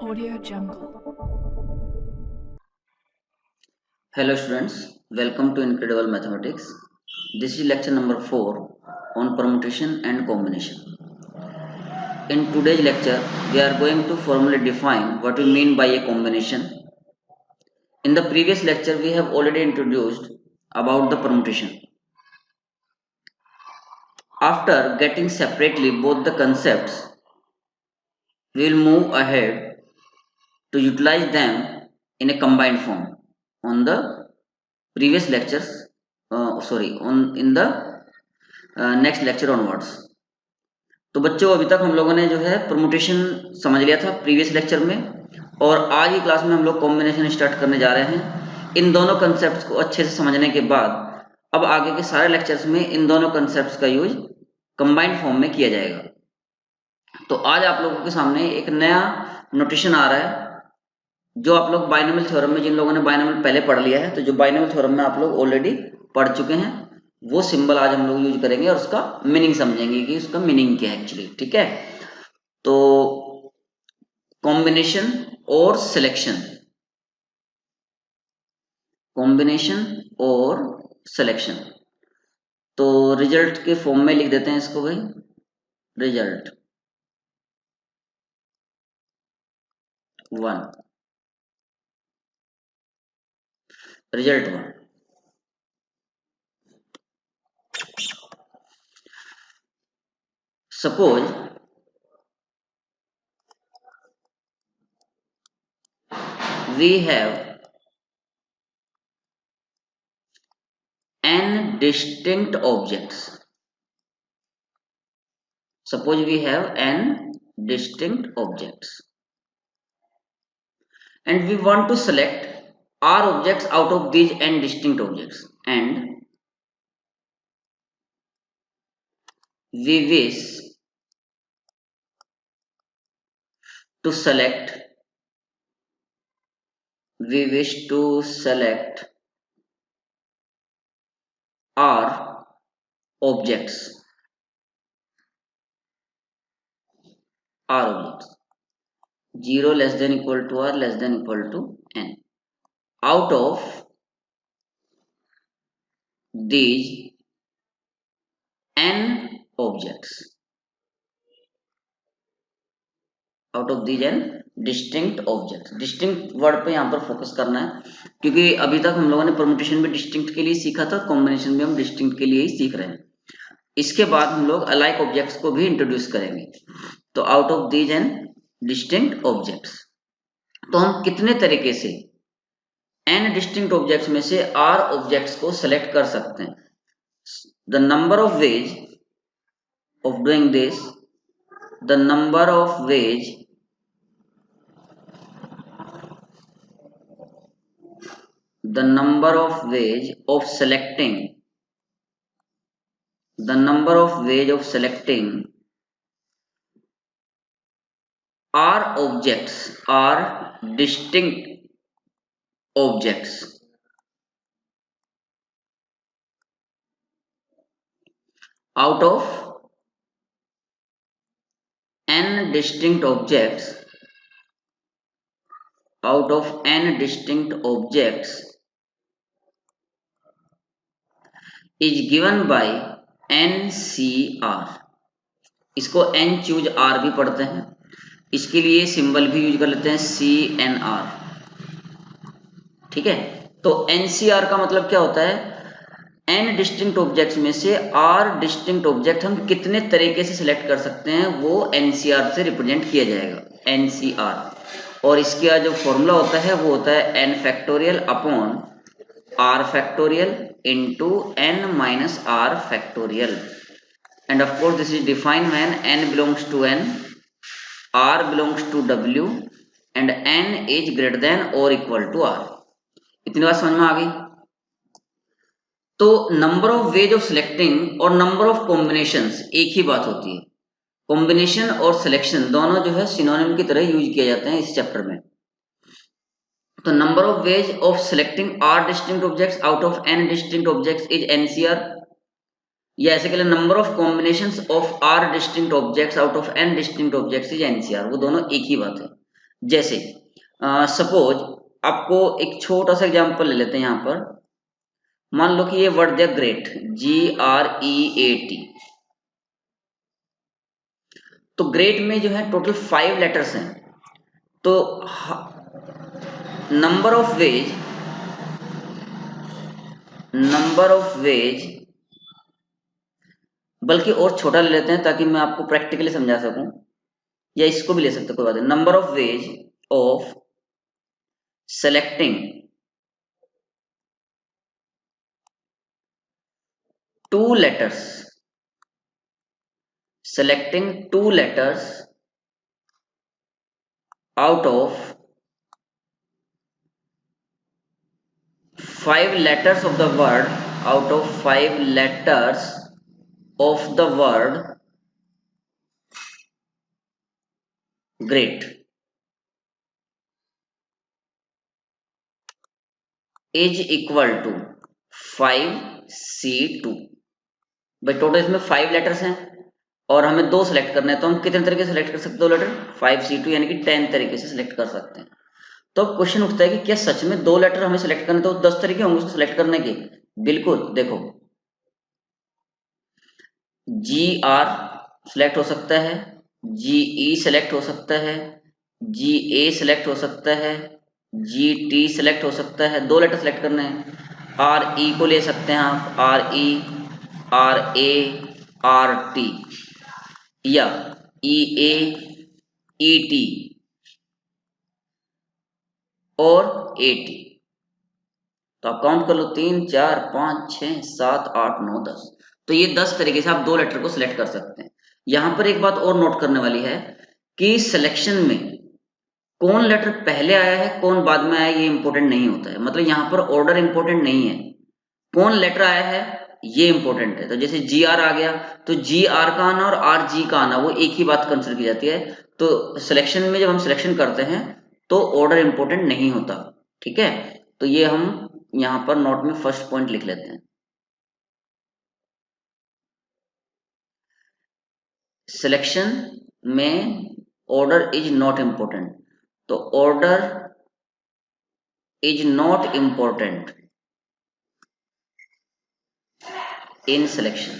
Audio Jungle. Hello students, welcome to Incredible Mathematics. This is lecture number 4 on permutation and combination. In today's lecture, we are going to formally define what we mean by a combination. In the previous lecture, we have already introduced about the permutation. After getting separately both the concepts, we will move ahead to utilize them in a combined form on the previous lectures, in the next lecture onwards. तो बच्चों अभी तक हम लोगों ने जो है permutation समझ लिया था प्रीवियस लेक्चर में, और आज की क्लास में हम लोग कॉम्बिनेशन स्टार्ट करने जा रहे हैं। इन दोनों कंसेप्ट्स को अच्छे से समझने के बाद अब आगे के सारे लेक्चर्स में इन दोनों कंसेप्ट्स का यूज कंबाइंड फॉर्म में किया जाएगा। तो आज आप लोगों के सामने एक नया नोटेशन आ रहा है जो आप लोग बाइनोमियल थ्योरम में, जिन लोगों ने बाइनोमियल पहले पढ़ लिया है, तो जो बाइनोमियल थ्योरम में आप लोग ऑलरेडी पढ़ चुके हैं, वो सिंबल आज हम लोग यूज करेंगे और उसका मीनिंग समझेंगे कि उसका मीनिंग क्या है एक्चुअली। ठीक है, तो कॉम्बिनेशन और सिलेक्शन, कॉम्बिनेशन और सिलेक्शन, तो रिजल्ट के फॉर्म में लिख देते हैं इसको भाई। Result 1, result 1। Suppose we have n distinct objects. Suppose we have n distinct objects and we want to select r objects out of these n distinct objects, and we wish to select r objects 0 less than equal to r less than equal to n out of these n objects, out of these N distinct object. Distinct word पे यहाँ पर focus करना है, क्योंकि अभी तक हम लोगों ने परमुटेशन भी डिस्टिंक्ट के लिए सीखा था, कॉम्बिनेशन भी हम डिस्टिंक्ट के लिए ही सीख रहे हैं। इसके बाद हम लोग अलाइक ऑब्जेक्ट्स को भी इंट्रोड्यूस करेंगे। तो out of these N distinct objects, तो हम कितने तरीके से एन डिस्टिंक्ट ऑब्जेक्ट्स में से आर ऑब्जेक्ट्स को सेलेक्ट कर सकते हैं। The number of ways of doing this, the number of ways of selecting r objects are distinct objects out of n distinct objects is given by NCR। इसको n choose r भी पढ़ते हैं, इसके लिए symbol भी use कर लेते हैं CNR। ठीक है, तो NCR का मतलब क्या होता है, n डिस्टिंक्ट ऑब्जेक्ट्स में से r डिस्टिंक्ट ऑब्जेक्ट हम कितने तरीके से सिलेक्ट कर सकते हैं, वो NCR से रिप्रेजेंट किया जाएगा, NCR। और इसका जो फॉर्मूला होता है वो होता है n factorial upon r factorial into n minus r factorial. And of course this is defined when n belongs to n, r belongs to w and n is greater than और equal to r। इतनी बात समझ में आ गई। तो number of ways of selecting और number of combinations एक ही बात होती है। कॉम्बिनेशन और सिलेक्शन दोनों जो है सिनोनिम की तरह यूज किए जाते हैं इस चैप्टर में। तो number of ways of selecting R distinct objects out of N distinct objects is NCR, या ऐसे के लिए number of combinations of R distinct objects out of N distinct objects is NCR। वो दोनों एक ही बात है। जैसे सपोज आपको एक छोटा सा एग्जांपल ले लेते हैं यहाँ पर। मान लो कि ये वर्ड दिया ग्रेट, GREAT। तो ग्रेट में जो है टोटल 5 लेटर्स हैं। तो नंबर ऑफ वेज, बल्कि और छोटा ले लेते हैं ताकि मैं आपको प्रैक्टिकली समझा सकूं, या इसको भी ले सकते, कोई बात नहीं। Number of ways of selecting 2 letters, selecting 2 letters out of 5 letters of the word, out of 5 letters of the word great is equal to 5C2। भाई टोटल इसमें 5 लेटर्स हैं और हमें 2 सेलेक्ट करने हैं, तो हम कितने तरीके से सेलेक्ट कर सकते हैं 2 लेटर? 5C2 यानी कि 10 तरीके से सेलेक्ट कर सकते हैं। तो अब क्वेश्चन उठता है कि क्या सच में 2 लेटर हमें सेलेक्ट करने, तो 10 तरीके होंगे उसको सेलेक्ट करने के? बिल्कुल, देखो GR सेलेक्ट हो सकता है, GE सेलेक्ट हो सकता है, GA सेलेक्ट हो सकता है, GT सेलेक्ट हो सकता है। 2 लेटर सेलेक्ट करने हैं। RE को ले सकते हैं आप, RE, RA, RT, या EA, ET और AT। तो आप काउंट कर लो, 3 4 5 6 7 8 9 10। तो ये 10 तरीके से आप 2 लेटर को सिलेक्ट कर सकते हैं। यहां पर एक बात और नोट करने वाली है कि सिलेक्शन में कौन लेटर पहले आया है कौन बाद में आया ये इंपॉर्टेंट नहीं होता है। मतलब यहाँ पर ऑर्डर इंपॉर्टेंट नहीं है, कौन लेटर आया है ये इंपॉर्टेंट है। तो जैसे GR आ गया तो GR का आना और RG का आना वो एक ही बात कंसिडर की जाती है। तो सिलेक्शन में जब हम सिलेक्शन करते हैं तो ऑर्डर इंपॉर्टेंट नहीं होता, ठीक है। तो ये हम यहाँ पर नोट में फर्स्ट पॉइंट लिख लेते हैं। सिलेक्शन में ऑर्डर इज नॉट इंपॉर्टेंट, तो order is not important in selection.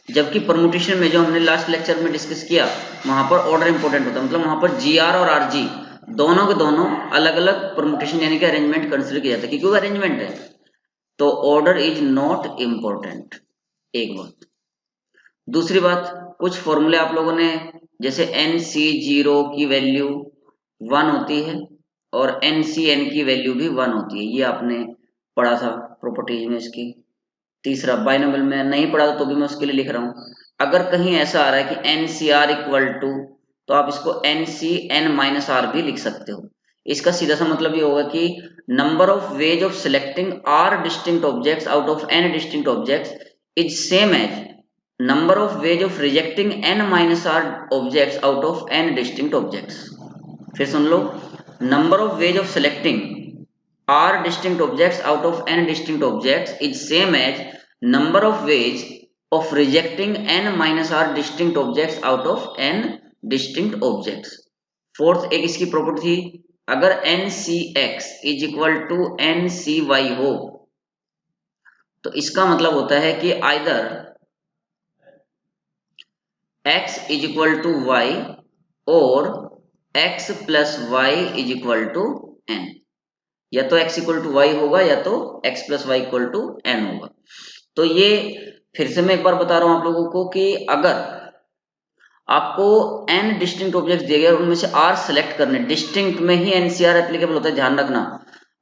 जबकि परमुटेशन में जो हमने लास्ट लेक्चर में डिस्कस किया वहां पर ऑर्डर इंपॉर्टेंट होता है। मतलब वहां पर GR और RG दोनों के दोनों अलग अलग परमुटेशन यानी कि अरेंजमेंट कंसिडर किया जाता है, क्योंकि वो अरेंजमेंट है। तो ऑर्डर इज नॉट इंपॉर्टेंट, एक बात। दूसरी बात, कुछ फॉर्मूले आप लोगों ने, जैसे NC0 की वैल्यू 1 होती है और NCN की वैल्यू भी 1 होती है, ये आपने पढ़ा था प्रॉपर्टीज में इसकी। तीसरा, बाइनोमियल में नहीं पढ़ा तो भी मैं उसके लिए लिख रहा हूं। अगर कहीं ऐसा आ रहा है कि NCR इक्वल टू, तो आप इसको NCN-R भी लिख सकते हो। इसका सीधा सा मतलब ये होगा कि number of ways of selecting R distinct objects out of N distinct objects is same as number of ways of rejecting N-R objects out of N distinct objects। फिर सुन लो, number of ways of selecting R distinct objects out of N distinct objects is same as number of ways of rejecting N-R distinct objects out of N distinct objects। Fourth एक इसकी property थी, अगर NCX is equal to NCY हो तो इसका मतलब होता है कि either x is equal to Y और x plus Y is equal to n। या तो x इक्वल टू वाई होगा या तो x plus Y equal to n होगा। तो ये फिर से मैं एक बार बता रहा हूं आप लोगों को कि अगर आपको n डिस्टिंक्ट ऑब्जेक्ट्स दिए गए और उनमें से r सेलेक्ट करने, डिस्टिंक्ट में ही NCR एप्लीकेबल होता है, ध्यान रखना।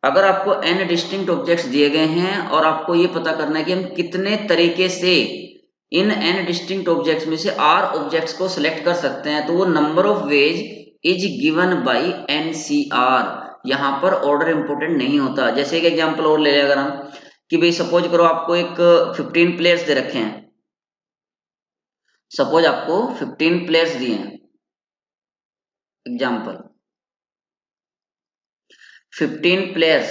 अगर आपको n डिस्टिंक्ट ऑब्जेक्ट्स दिए गए हैं और आपको ये पता करना है कि हम कितने तरीके से इन n डिस्टिंक्ट ऑब्जेक्ट्स में से r ऑब्जेक्ट्स को सिलेक्ट कर सकते हैं, तो वो number of veg is given by NCR। यहाँ पर ऑर्डर इंपॉर्टेंट नहीं होता। जैसे एक एग्जांपल और ले लें अगर हम, कि भाई सपोज करो आपको एक 15 प्लेयर्स दे रखे हैं। सपोज आपको 15 प्लेयर्स दिए हैं, एग्जांपल 15 प्लेयर्स,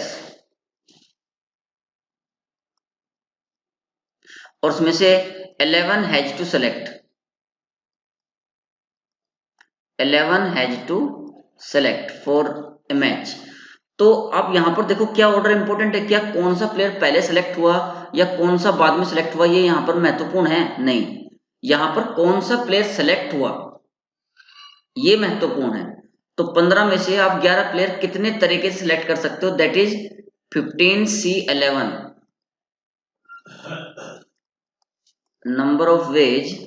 और उसमें से 11 has to select, 11 has to select for a match. तो अब यहां पर देखो क्या ऑर्डर इंपॉर्टेंट है, क्या कौन सा प्लेयर पहले सेलेक्ट हुआ या कौन सा बाद में सेलेक्ट हुआ, ये यहां पर महत्वपूर्ण है नहीं, यहां पर कौन सा प्लेयर सेलेक्ट हुआ ये महत्वपूर्ण है। तो 15 में से आप 11 प्लेयर कितने तरीके से सिलेक्ट कर सकते हो, that is 15C11 number of veg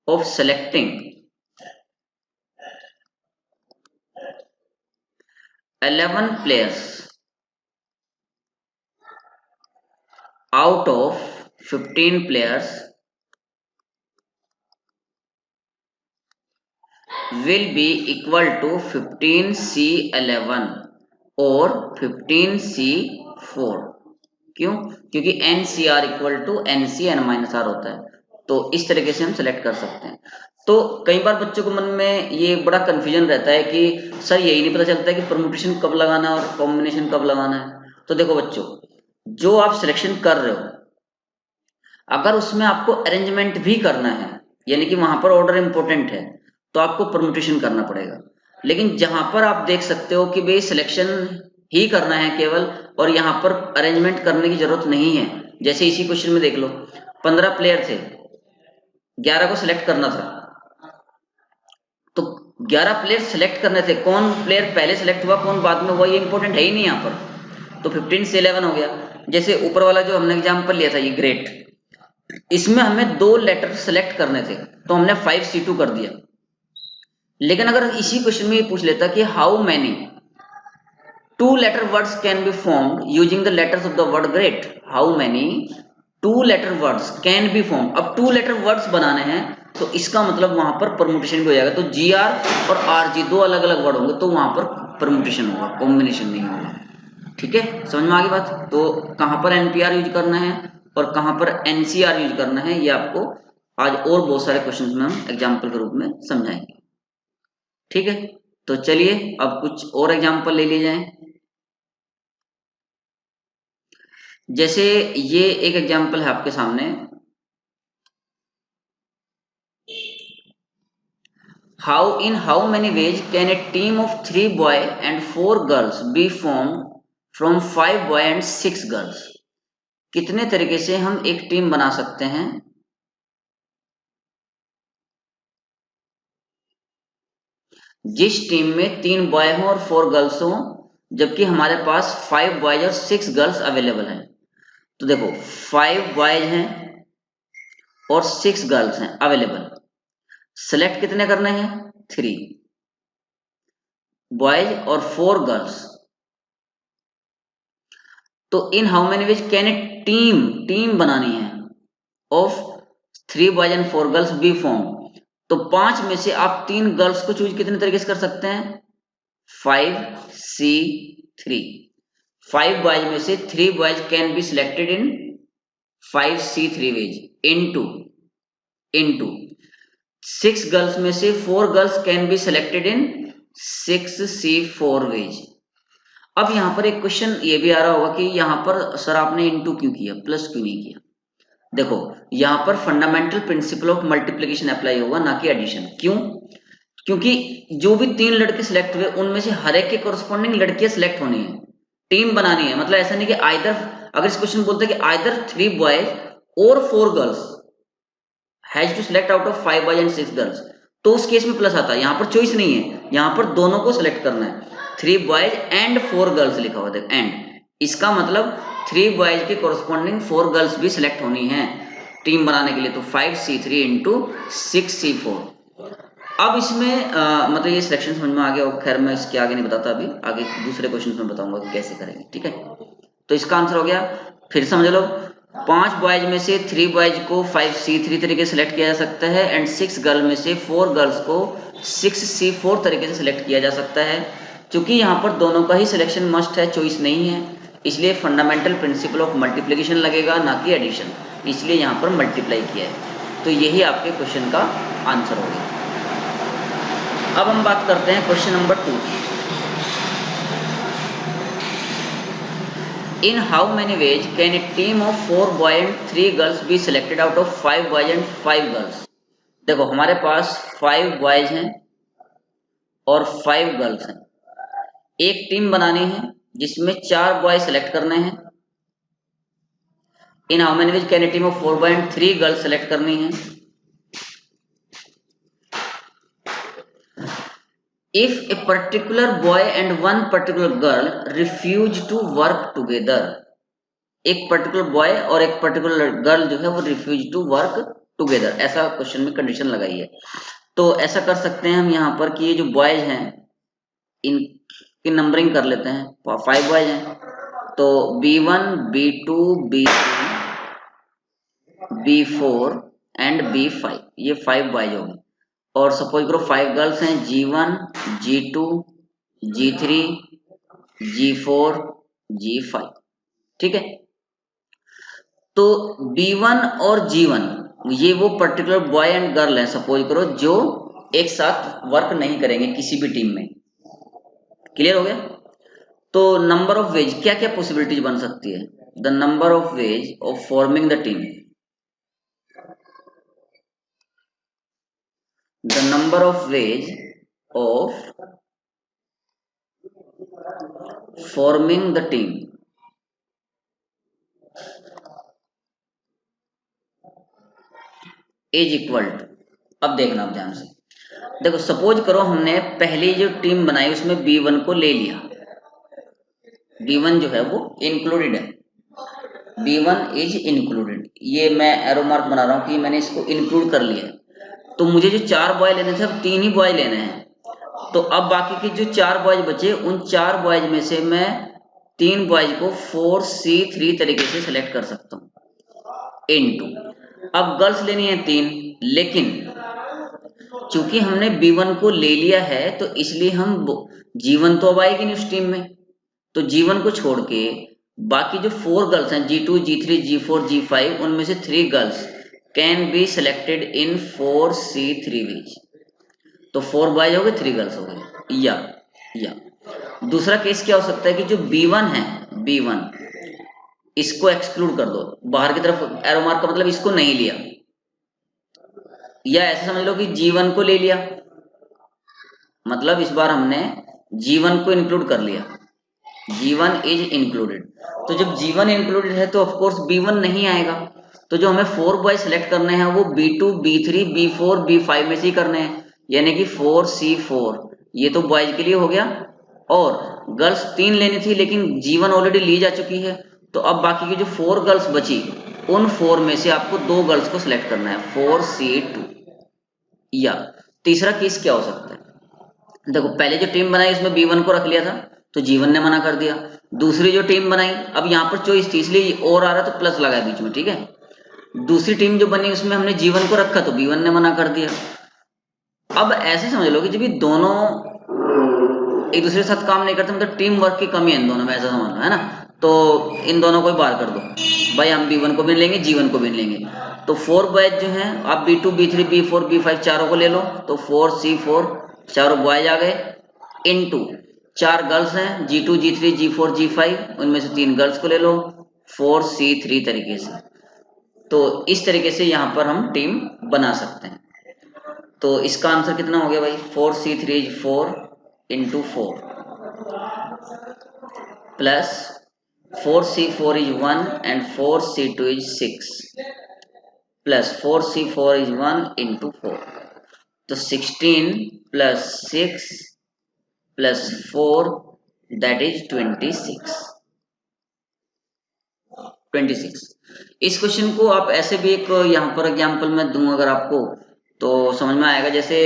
of selecting 11 players out of 15 players will be equal to 15C11 और 15C4। क्यों? क्योंकि NCR इक्वल टू NCN-R होता है। तो इस तरीके से हम सेलेक्ट कर सकते हैं। तो कई बार बच्चों को मन में ये बड़ा कंफ्यूजन रहता है कि सर यही नहीं पता चलता है कि परम्यूटेशन कब लगाना है और कॉम्बिनेशन कब लगाना है। तो देखो बच्चों, जो आप सिलेक्शन कर रहे हो अगर उसमें आपको अरेंजमेंट भी करना है, यानी कि वहां पर ऑर्डर इंपॉर्टेंट है, तो आपको परम्यूटेशन करना पड़ेगा। लेकिन जहां पर आप देख सकते हो कि भाई सिलेक्शन ही करना है केवल और यहाँ पर अरेंजमेंट करने की जरूरत नहीं है, जैसे इसी क्वेश्चन में देख लो 15 प्लेयर थे, 11 को सिलेक्ट करना था, तो 11 प्लेयर सिलेक्ट करने थे, कौन प्लेयर पहले सिलेक्ट हुआ कौन बाद में हुआ ये इंपॉर्टेंट है ही नहीं यहाँ पर। तो 15C11 हो गया। जैसे ऊपर वाला जो हमने एग्जाम्पल लिया था ये ग्रेट, इसमें हमें 2 लेटर सेलेक्ट करने थे तो हमने 5C2 कर दिया। लेकिन अगर इसी क्वेश्चन में ये पूछ लेता कि how many 2 letter words can be formed using the letters of the word great, how many 2 letter words can be formed, अब 2 letter words बनाने हैं तो इसका मतलब वहां पर परम्यूटेशन भी हो जाएगा। तो GR और RG दो अलग अलग वर्ड होंगे तो वहां पर परम्यूटेशन होगा, कॉम्बिनेशन नहीं होगा। ठीक है, समझ में आ गई बात। तो कहां पर NPR यूज करना है और कहां पर NCR यूज करना है ये आपको आज और बहुत सारे क्वेश्चंस में हम एग्जाम्पल के रूप में समझाएंगे। ठीक है, तो चलिए अब कुछ और एग्जाम्पल ले लिए जाएं। जैसे ये एक एग्जाम्पल है आपके सामने, how many ways can a team of 3 boy and 4 girls B formed from 5 boy and 6 girls. कितने तरीके से हम एक टीम बना सकते हैं जिस टीम में 3 बॉय हो और 4 गर्ल्स हो, जबकि हमारे पास 5 बॉयज और 6 गर्ल्स अवेलेबल हैं। तो देखो 5 बॉयज हैं और 6 गर्ल्स हैं अवेलेबल, सेलेक्ट कितने करने हैं 3 बॉयज और 4 गर्ल्स। तो in how many ways can a team बनानी है of 3 boys and 4 girls be form. तो 5 में से आप 3 गर्ल्स को चूज कितने तरीके से कर सकते हैं 5C3। 5 बॉयज में से 3 boys can be selected in 5C3 ways into 6 girls में से 4 girls can be selected in 6C4 ways. अब यहां पर एक क्वेश्चन ये भी आ रहा होगा कि यहां पर सर आपने इनटू क्यों किया, प्लस क्यों नहीं किया। देखो यहां पर fundamental principle of multiplication apply होगा ना कि एडिशन। क्यों? क्योंकि जो भी 3 लड़के सिलेक्ट हुए उनमें से हर एक के कोरस्पॉन्डिंग लड़कियां सिलेक्ट होनी है, टीम बनानी है। मतलब ऐसा नहीं कि आइदर, अगर इस क्वेश्चन बोलते कि आइदर 3 बॉयज और 4 girls has to select out of 5 boys and 6 girls, तो उस केस में प्लस आता है। यहां पर चॉइस नहीं है, यहां पर दोनों को सिलेक्ट करना है, 3 बॉयज एंड 4 गर्ल्स लिखा हुआ है एंड, इसका मतलब 3 बॉयज के कोरस्पॉन्डिंग 4 गर्ल्स भी सिलेक्ट होनी है टीम बनाने के लिए। तो 5C3 इंटू 6C4। अब इसमें मतलब ये सिलेक्शन समझ में आ गया। खैर मैं इसके आगे नहीं बताता, अभी आगे दूसरे क्वेश्चन में बताऊंगा कि कैसे करेंगे। ठीक है, तो इसका आंसर हो गया, फिर समझ लो 5 बॉयज में से 3 बॉयज को 5C3 तरीके से सिलेक्ट किया जा सकता है एंड 6 गर्ल में से 4 गर्ल्स को 6C4 तरीके से सिलेक्ट किया जा सकता है। क्योंकि यहाँ पर दोनों का ही सिलेक्शन मस्ट है, चॉइस नहीं है, इसलिए फंडामेंटल प्रिंसिपल ऑफ मल्टीप्लिकेशन लगेगा ना कि एडिशन, इसलिए यहाँ पर मल्टीप्लाई किया है। तो यही आपके क्वेश्चन का आंसर हो गया। अब हम बात करते हैं question number 2। In how many ways can a team of 4 boys and 3 girls be selected out of 5 boys and 5 girls? देखो हमारे पास 5 बॉयज हैं और 5 गर्ल्स हैं। एक टीम बनानी है जिसमें 4 बॉय सेलेक्ट करने हैं। इन how many ways can a team of 4 boy and 3 girls select करनी है। If a particular boy and one particular girl refuse to work together, एक पर्टिकुलर बॉय और एक पर्टिकुलर गर्ल जो है वो रिफ्यूज टू वर्क टुगेदर, ऐसा question में कंडीशन लगाई है। तो ऐसा कर सकते हैं हम यहाँ पर कि ये जो बॉयज हैं इनकी नंबरिंग कर लेते हैं। 5 बॉयज हैं तो B1, B2, B3, B4 and B5, ये 5 बॉयज होंगे। और सपोज करो 5 गर्ल्स हैं, G1, G2, G3, G4, G5, ठीक है। तो B1 और G1 ये वो पर्टिकुलर बॉय एंड गर्ल है सपोज करो जो एक साथ वर्क नहीं करेंगे किसी भी टीम में। क्लियर हो गया? तो नंबर ऑफ वेज, क्या क्या पॉसिबिलिटीज बन सकती है? The number of ways of forming the team, the number of ways of forming the team is equal to, अब देखना आप ध्यान से। देखो सपोज करो हमने पहली जो टीम बनाई उसमें B1 को ले लिया, B1 जो है वो इंक्लूडेड है, B1 इज इंक्लूडेड। ये मैं एरो मार्क बना रहा हूं कि मैंने इसको इंक्लूड कर लिया। तो मुझे जो 4 बॉय लेने थे अब 3 ही बॉय लेने हैं। तो अब बाकी के जो 4 बॉयज बचे उन 4 बॉयज में से मैं 3 बॉयज को 4C3 तरीके से सिलेक्ट कर सकता हूं इनटू। अब गर्ल्स लेनी है 3, लेकिन चूंकि हमने B1 को ले लिया है तो इसलिए हम G1 तो अब आएगी नहीं उस टीम में, तो G1 को छोड़ के बाकी जो 4 गर्ल्स हैं G2, G3, G4, G5 उनमें से 3 girls can be selected in 4C3 ways. तो 4 बॉयज हो गए, 3 गर्ल्स हो गए। या दूसरा केस क्या हो सकता है कि जो B1 है, B1 इसको एक्सक्लूड कर दो, बाहर की तरफ एरो मार्क का मतलब इसको नहीं लिया, या ऐसे समझ लो कि G1 को ले लिया, मतलब इस बार हमने G1 को इंक्लूड कर लिया, G1 इज इंक्लूडेड। तो जब G1 इंक्लूडेड है तो ऑफकोर्स B1 नहीं आएगा। तो जो हमें 4 बॉय सेलेक्ट करने हैं वो B2, B3, B4, B5 में से ही करने हैं, यानी कि 4C4, ये तो बॉयज के लिए हो गया। और गर्ल्स 3 लेनी थी लेकिन G1 ऑलरेडी ली जा चुकी है, तो अब बाकी की जो 4 गर्ल्स बची उन 4 में से आपको 2 गर्ल्स को सिलेक्ट करना है, 4C2। या तीसरा केस क्या हो सकता है? देखो पहले जो टीम बनाई उसमें B1 को रख लिया था तो G1 ने मना कर दिया। दूसरी जो टीम बनाई, अब यहाँ पर चॉइस थी इसलिए और आ रहा तो प्लस लगा बीच में, ठीक है। दूसरी टीम जो बनी उसमें हमने G1 को रखा तो B1 ने मना कर दिया। अब ऐसे समझ लो कि जब ये दोनों एक दूसरे के साथ काम नहीं करते, मतलब टीम वर्क की कमी है इन दोनों में, ऐसा समझ लो, है ना। तो इन दोनों को बाहर कर दो, भाई हम B1 को भी लेंगे G1 को भी लेंगे। तो 4 बॉयज जो हैं आप B2, B3, B4, B5 चारों को ले लो, तो 4C4 चारों बॉयज आ गए, इनटू 4 गर्ल्स हैं G2, G3, G4, G5 उनमें से 3 गर्ल्स को ले लो 4C3 तरीके से। तो इस तरीके से यहाँ पर हम टीम बना सकते हैं। तो इसका आंसर कितना हो गया भाई? 4C3 is 4 into 4 plus 4C4 is 1 and 4C2 is 6 plus 4C4 is 1 into 4, तो 16 प्लस 6 प्लस 4 दैट इज 26। इस क्वेश्चन को आप ऐसे भी एक यहाँ पर एग्जाम्पल में दूं अगर आपको तो समझ में आएगा। जैसे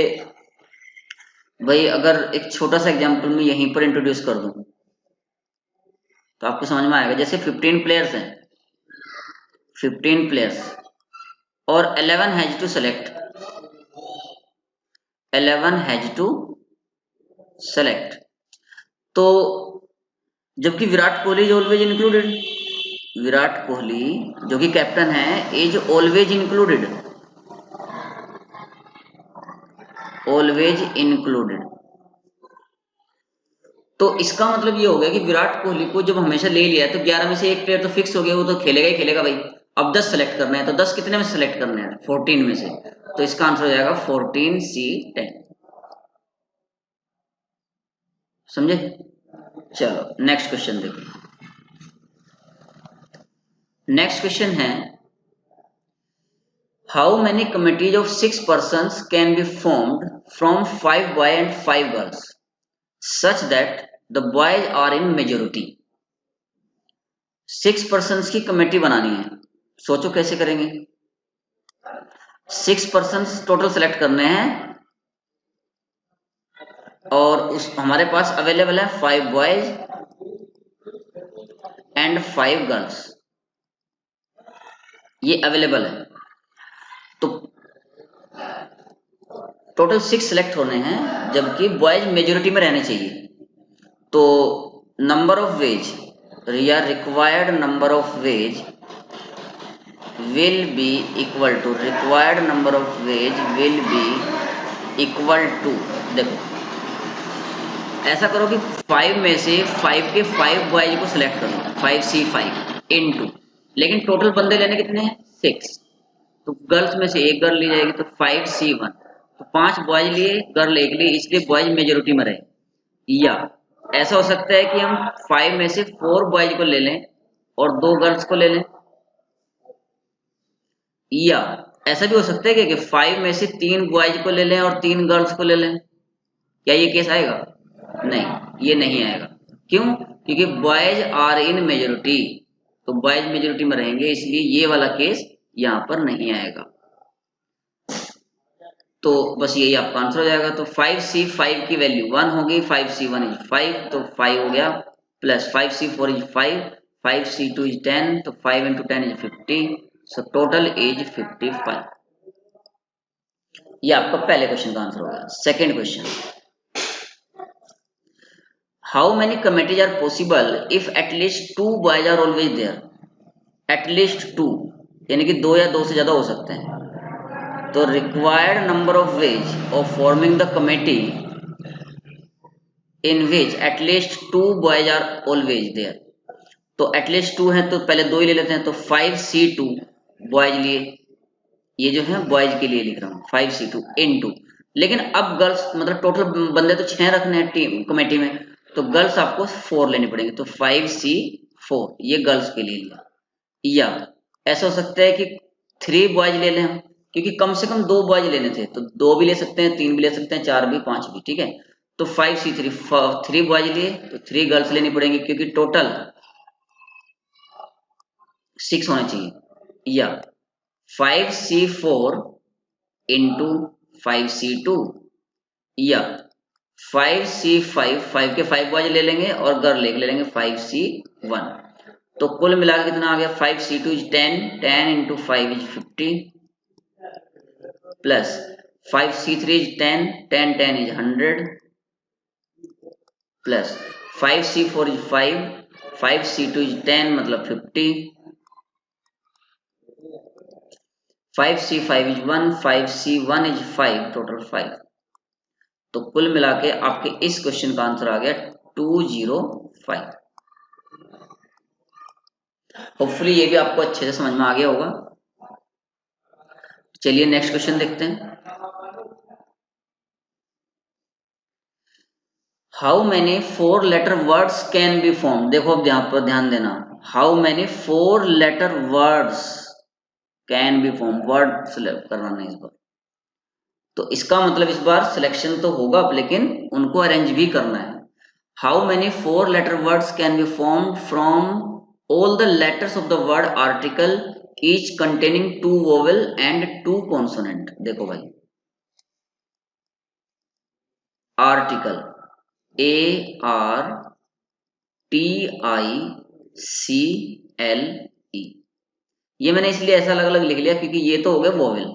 भाई अगर एक छोटा सा एग्जाम्पल में यहीं पर इंट्रोड्यूस कर दूं तो आपको समझ में आएगा। जैसे 15 प्लेयर्स हैं, 15 प्लेयर्स और 11 has to select, 11 has to select. तो जबकि Virat Kohli is always included, Virat Kohli जो कि कैप्टन है is always included, always included. तो इसका मतलब ये हो गया कि विराट कोहली को जब हमेशा ले लिया तो 11 में से एक प्लेयर तो फिक्स हो गया, वो तो खेलेगा ही खेलेगा भाई। अब 10 सेलेक्ट करना है, तो 10 कितने में सेलेक्ट करने हैं? 14 में से। तो इसका आंसर हो जाएगा 14C10। समझे? चलो नेक्स्ट क्वेश्चन देखिए। नेक्स्ट क्वेश्चन है, how many committees of 6 persons can be formed from 5 boys and 5 girls such that the boys are in majority। 6 persons की कमेटी बनानी है, सोचो कैसे करेंगे। 6 persons टोटल सेलेक्ट करने हैं और उस हमारे पास अवेलेबल है 5 boys एंड 5 गर्ल्स, ये अवेलेबल है। तो टोटल 6 सेलेक्ट होने हैं, जबकि बॉयज मेजोरिटी में रहने चाहिए। तो नंबर ऑफ वेज या required number of ways will be equal to, required number of ways will be equal to, देखो ऐसा करो कि 5 में से 5 के 5 बॉयज को सिलेक्ट करो, 5C5 इनटू, लेकिन टोटल बंदे लेने कितने हैं? 6। तो गर्ल्स में से एक गर्ल ली जाएगी, तो 5C1। तो 5 बॉयज लिए, गर्ल एक ली, इसलिए बॉयज मेजोरिटी में रहे। या ऐसा हो सकता है कि हम 5 में से 4 बॉयज को ले लें और 2 गर्ल्स को ले लें। या ऐसा भी हो सकता है कि 5 में से 3 बॉयज को ले लें और 3 गर्ल्स को ले लें। क्या ये केस आएगा? नहीं, ये नहीं आएगा। क्यों? क्योंकि बॉयज आर इन मेजोरिटी, तो बॉयज मेजोरिटी में रहेंगे, इसलिए ये वाला केस यहां पर नहीं आएगा। तो बस यही आपका आंसर हो जाएगा। तो 5C5 की वैल्यू 1 होगी, 5C1 इज 5, तो 5 हो गया, plus 5C4 is 5, 5C2 is 10, तो 5 into 10 is 50, so total is 55। ये आपका पहले क्वेश्चन का आंसर हो गया। Second question, how many committees are possible if at least 2 boys are always there. At least 2 यानी कि 2 या 2 से ज्यादा हो सकते हैं। तो required number of ways of forming the committee in which at least 2 boys are always there. तो एटलीस्ट 2 है तो पहले 2 ही ले लेते हैं, तो 5C2 बॉयज लिए, ये जो है बॉयज के लिए लिख रहा हूँ 5C2 इनटू, लेकिन अब गर्ल्स मतलब टोटल बंदे तो 6 रखने हैं टीम कमेटी में, तो गर्ल्स आपको 4 लेने पड़ेंगे, तो 5C4 ये गर्ल्स के लिए लिया। या ऐसा हो सकता है कि 3 बॉयज ले लें हम, क्योंकि कम से कम 2 बॉयज लेने थे, तो 2 भी ले सकते हैं, 3 भी ले सकते हैं, 4 भी, 5 भी, ठीक है। तो 5C3 3 बॉयज लिए, तो 3 गर्ल्स लेनी पड़ेंगी, क्योंकि टोटल 6 होने चाहिए। या 5C4 इंटू 5C2, या 5C5 5 के 5 बॉयज ले लेंगे और गर्ल एक ले लेंगे 5C1। तो कुल मिला के कितना आ गया? 5C2 is 10, 10 into 5 is 50, plus 5C3 is 10, 10 10 is 100, plus 5C4 is 5, 5C2 is 10 मतलब 50, 5C5 is 1, 5C1 is 5, total 5। तो कुल मिला के आपके इस क्वेश्चन का आंसर आ गया 205। होपफुली ये भी आपको अच्छे से समझ में आ गया होगा। चलिए नेक्स्ट क्वेश्चन देखते हैं। How many 4 letter words can be form. देखो अब यहाँ पर ध्यान देना, how many 4 letter words can be form, word select करना नहीं इस बार। तो इसका मतलब इस बार सिलेक्शन तो होगा, लेकिन उनको अरेंज भी करना है। How many 4 letter words can be formed from all the letters of the word article each containing 2 vowel and 2 consonant. देखो भाई, आर्टिकल ARTICLE, ये मैंने इसलिए ऐसा अलग अलग लिख लिया क्योंकि ये तो हो गया vowel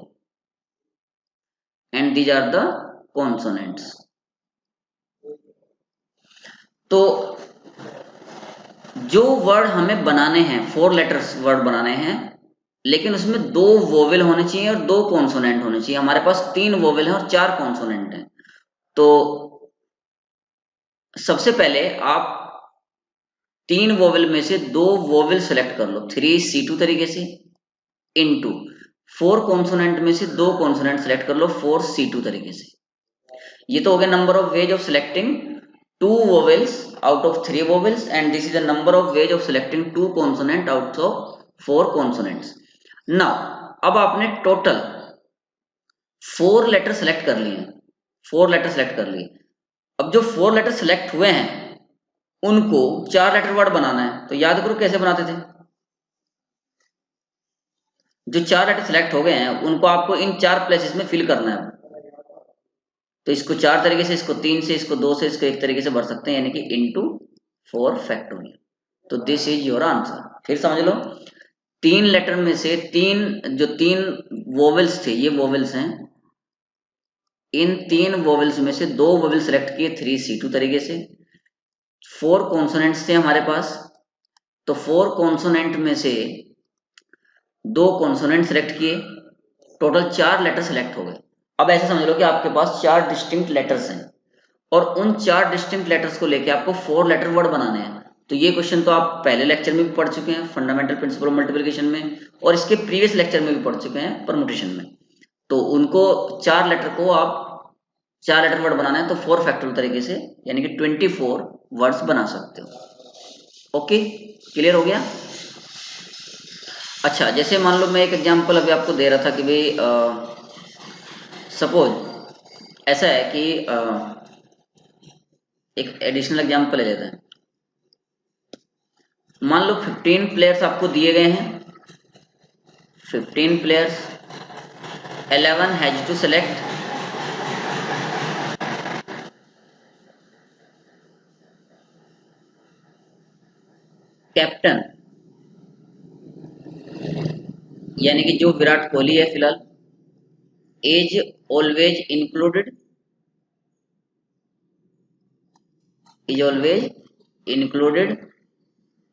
and these are the consonants. तो जो वर्ड हमें बनाने हैं, 4 लेटर्स वर्ड बनाने हैं, लेकिन उसमें 2 वोवेल होने चाहिए और 2 कॉन्सोनेंट होने चाहिए। हमारे पास 3 वोवेल हैं और 4 कॉन्सोनेंट हैं। तो सबसे पहले आप 3 वोवेल में से 2 वोवेल सेलेक्ट कर लो 3C2 तरीके से, इनटू 4 कॉन्सोनेंट में से 2 कॉन्सोनेंट सेलेक्ट कर लो 4C2 तरीके से। ये तो हो गया number of ways of selecting 2 vowels out of 3 vowels, and this is the number of ways of selecting 2 consonant out of 4 consonants. Now अब आपने टोटल 4 लेटर सेलेक्ट कर लिए, 4 लेटर सेलेक्ट कर लिए। अब जो 4 लेटर सेलेक्ट हुए हैं उनको 4 लेटर वर्ड बनाना है, तो याद करो कैसे बनाते थे। जो 4 लेटर सेलेक्ट हो गए हैं उनको आपको इन 4 प्लेसेस में फिल करना है। तो इसको 4 तरीके से, इसको 3 से, इसको 2 से, इसको 1 तरीके से भर सकते हैं, यानी कि इनटू 4 फैक्टोरियल। तो दिस इज योर आंसर। फिर समझ लो, 3 लेटर में से 3 वोवेल्स थे, ये वोवेल्स हैं, इन 3 वोवेल्स में से 2 वोवेल सेलेक्ट किए 3C2 तरीके से। 4 कॉन्सोनेंट्स थे हमारे पास, तो 4 कॉन्सोनेंट में से 2 कॉन्सोनेंट सेलेक्ट किए, टोटल 4 लेटर सेलेक्ट हो गए। अब ऐसे समझ लो कि आपके पास 4 डिस्टिंक्ट लेटर्स हैं और उन 4 डिस्टिंक्ट लेटर्स को लेके आपको 4 लेटर वर्ड बनाने हैं। तो ये क्वेश्चन तो आप पहले लेक्चर में भी पढ़ चुके हैं, फंडामेंटल प्रिंसिपल ऑफ मल्टीप्लिकेशन में, और इसके प्रीवियस लेक्चर में भी पढ़ चुके हैं, परमुटेशन में। तो उनको 4 लेटर को आप 4 लेटर वर्ड बनाना है तो 4 फैक्टोरियल तरीके से, यानी कि 24 वर्ड्स बना सकते हो। ओके, क्लियर हो गया। अच्छा, जैसे मान लो मैं एक एग्जांपल अभी आपको दे रहा था कि भाई सपोज ऐसा है कि एक एडिशनल एग्जांपल ले लेते हैं। मान लो 15 प्लेयर्स आपको दिए गए हैं, 15 players, 11 has to select captain, यानी कि जो विराट कोहली है फिलहाल, as always included, is always included,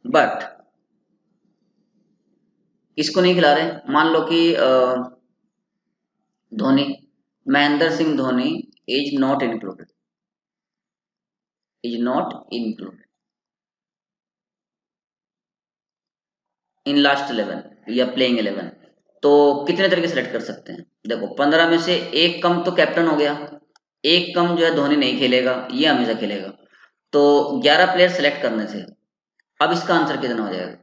but किसको नहीं खिला रहे। मान लो कि Dhoni, Mahendra Singh Dhoni is not included, is not included in last 11 या प्लेइंग 11। तो कितने तरीके सेलेक्ट कर सकते हैं। देखो 15 में से एक कम तो कैप्टन हो गया, एक कम जो है धोनी नहीं खेलेगा, ये हमेशा खेलेगा, तो 11 प्लेयर सेलेक्ट करने थे। अब इसका आंसर कितना हो जाएगा।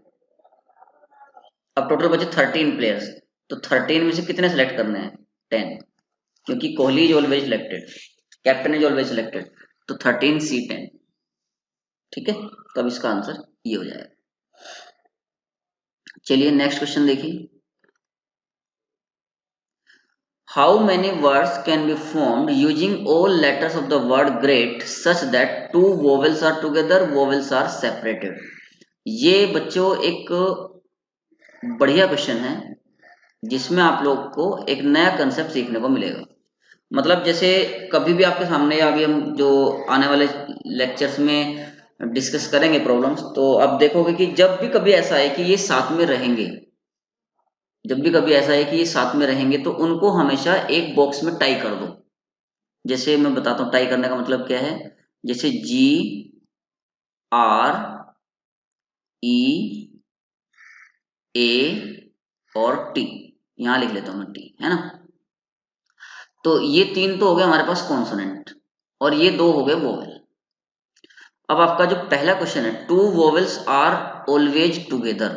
अब टोटल बचे 13 प्लेयर्स, तो 13 में से कितने सेलेक्ट करने हैं 10, क्योंकि Kohli is always selected, captain is always selected, तो 13C10। ठीक है, तो अब इसका आंसर ये हो जाएगा। चलिए नेक्स्ट क्वेश्चन देखिए। How many words can be formed using all letters of the word great such that 2 vowels are together, vowels are separated? ये बच्चों एक बढ़िया क्वेश्चन है जिसमें आप लोग को एक नया कंसेप्ट सीखने को मिलेगा। मतलब जैसे कभी भी आपके सामने, या अभी हम जो आने वाले लेक्चर्स में डिस्कस करेंगे प्रॉब्लम्स, तो आप देखोगे कि जब भी कभी ऐसा है कि ये साथ में रहेंगे, जब भी कभी ऐसा है कि ये साथ में रहेंगे, तो उनको हमेशा एक बॉक्स में टाई कर दो। जैसे मैं बताता हूँ टाई करने का मतलब क्या है। जैसे GREA और T, यहां लिख लेता हूं मैं T, है ना। तो ये 3 तो हो गए हमारे पास कॉन्सोनेंट और ये 2 हो गए वोवेल। अब आपका जो पहला क्वेश्चन है, 2 vowels are always together,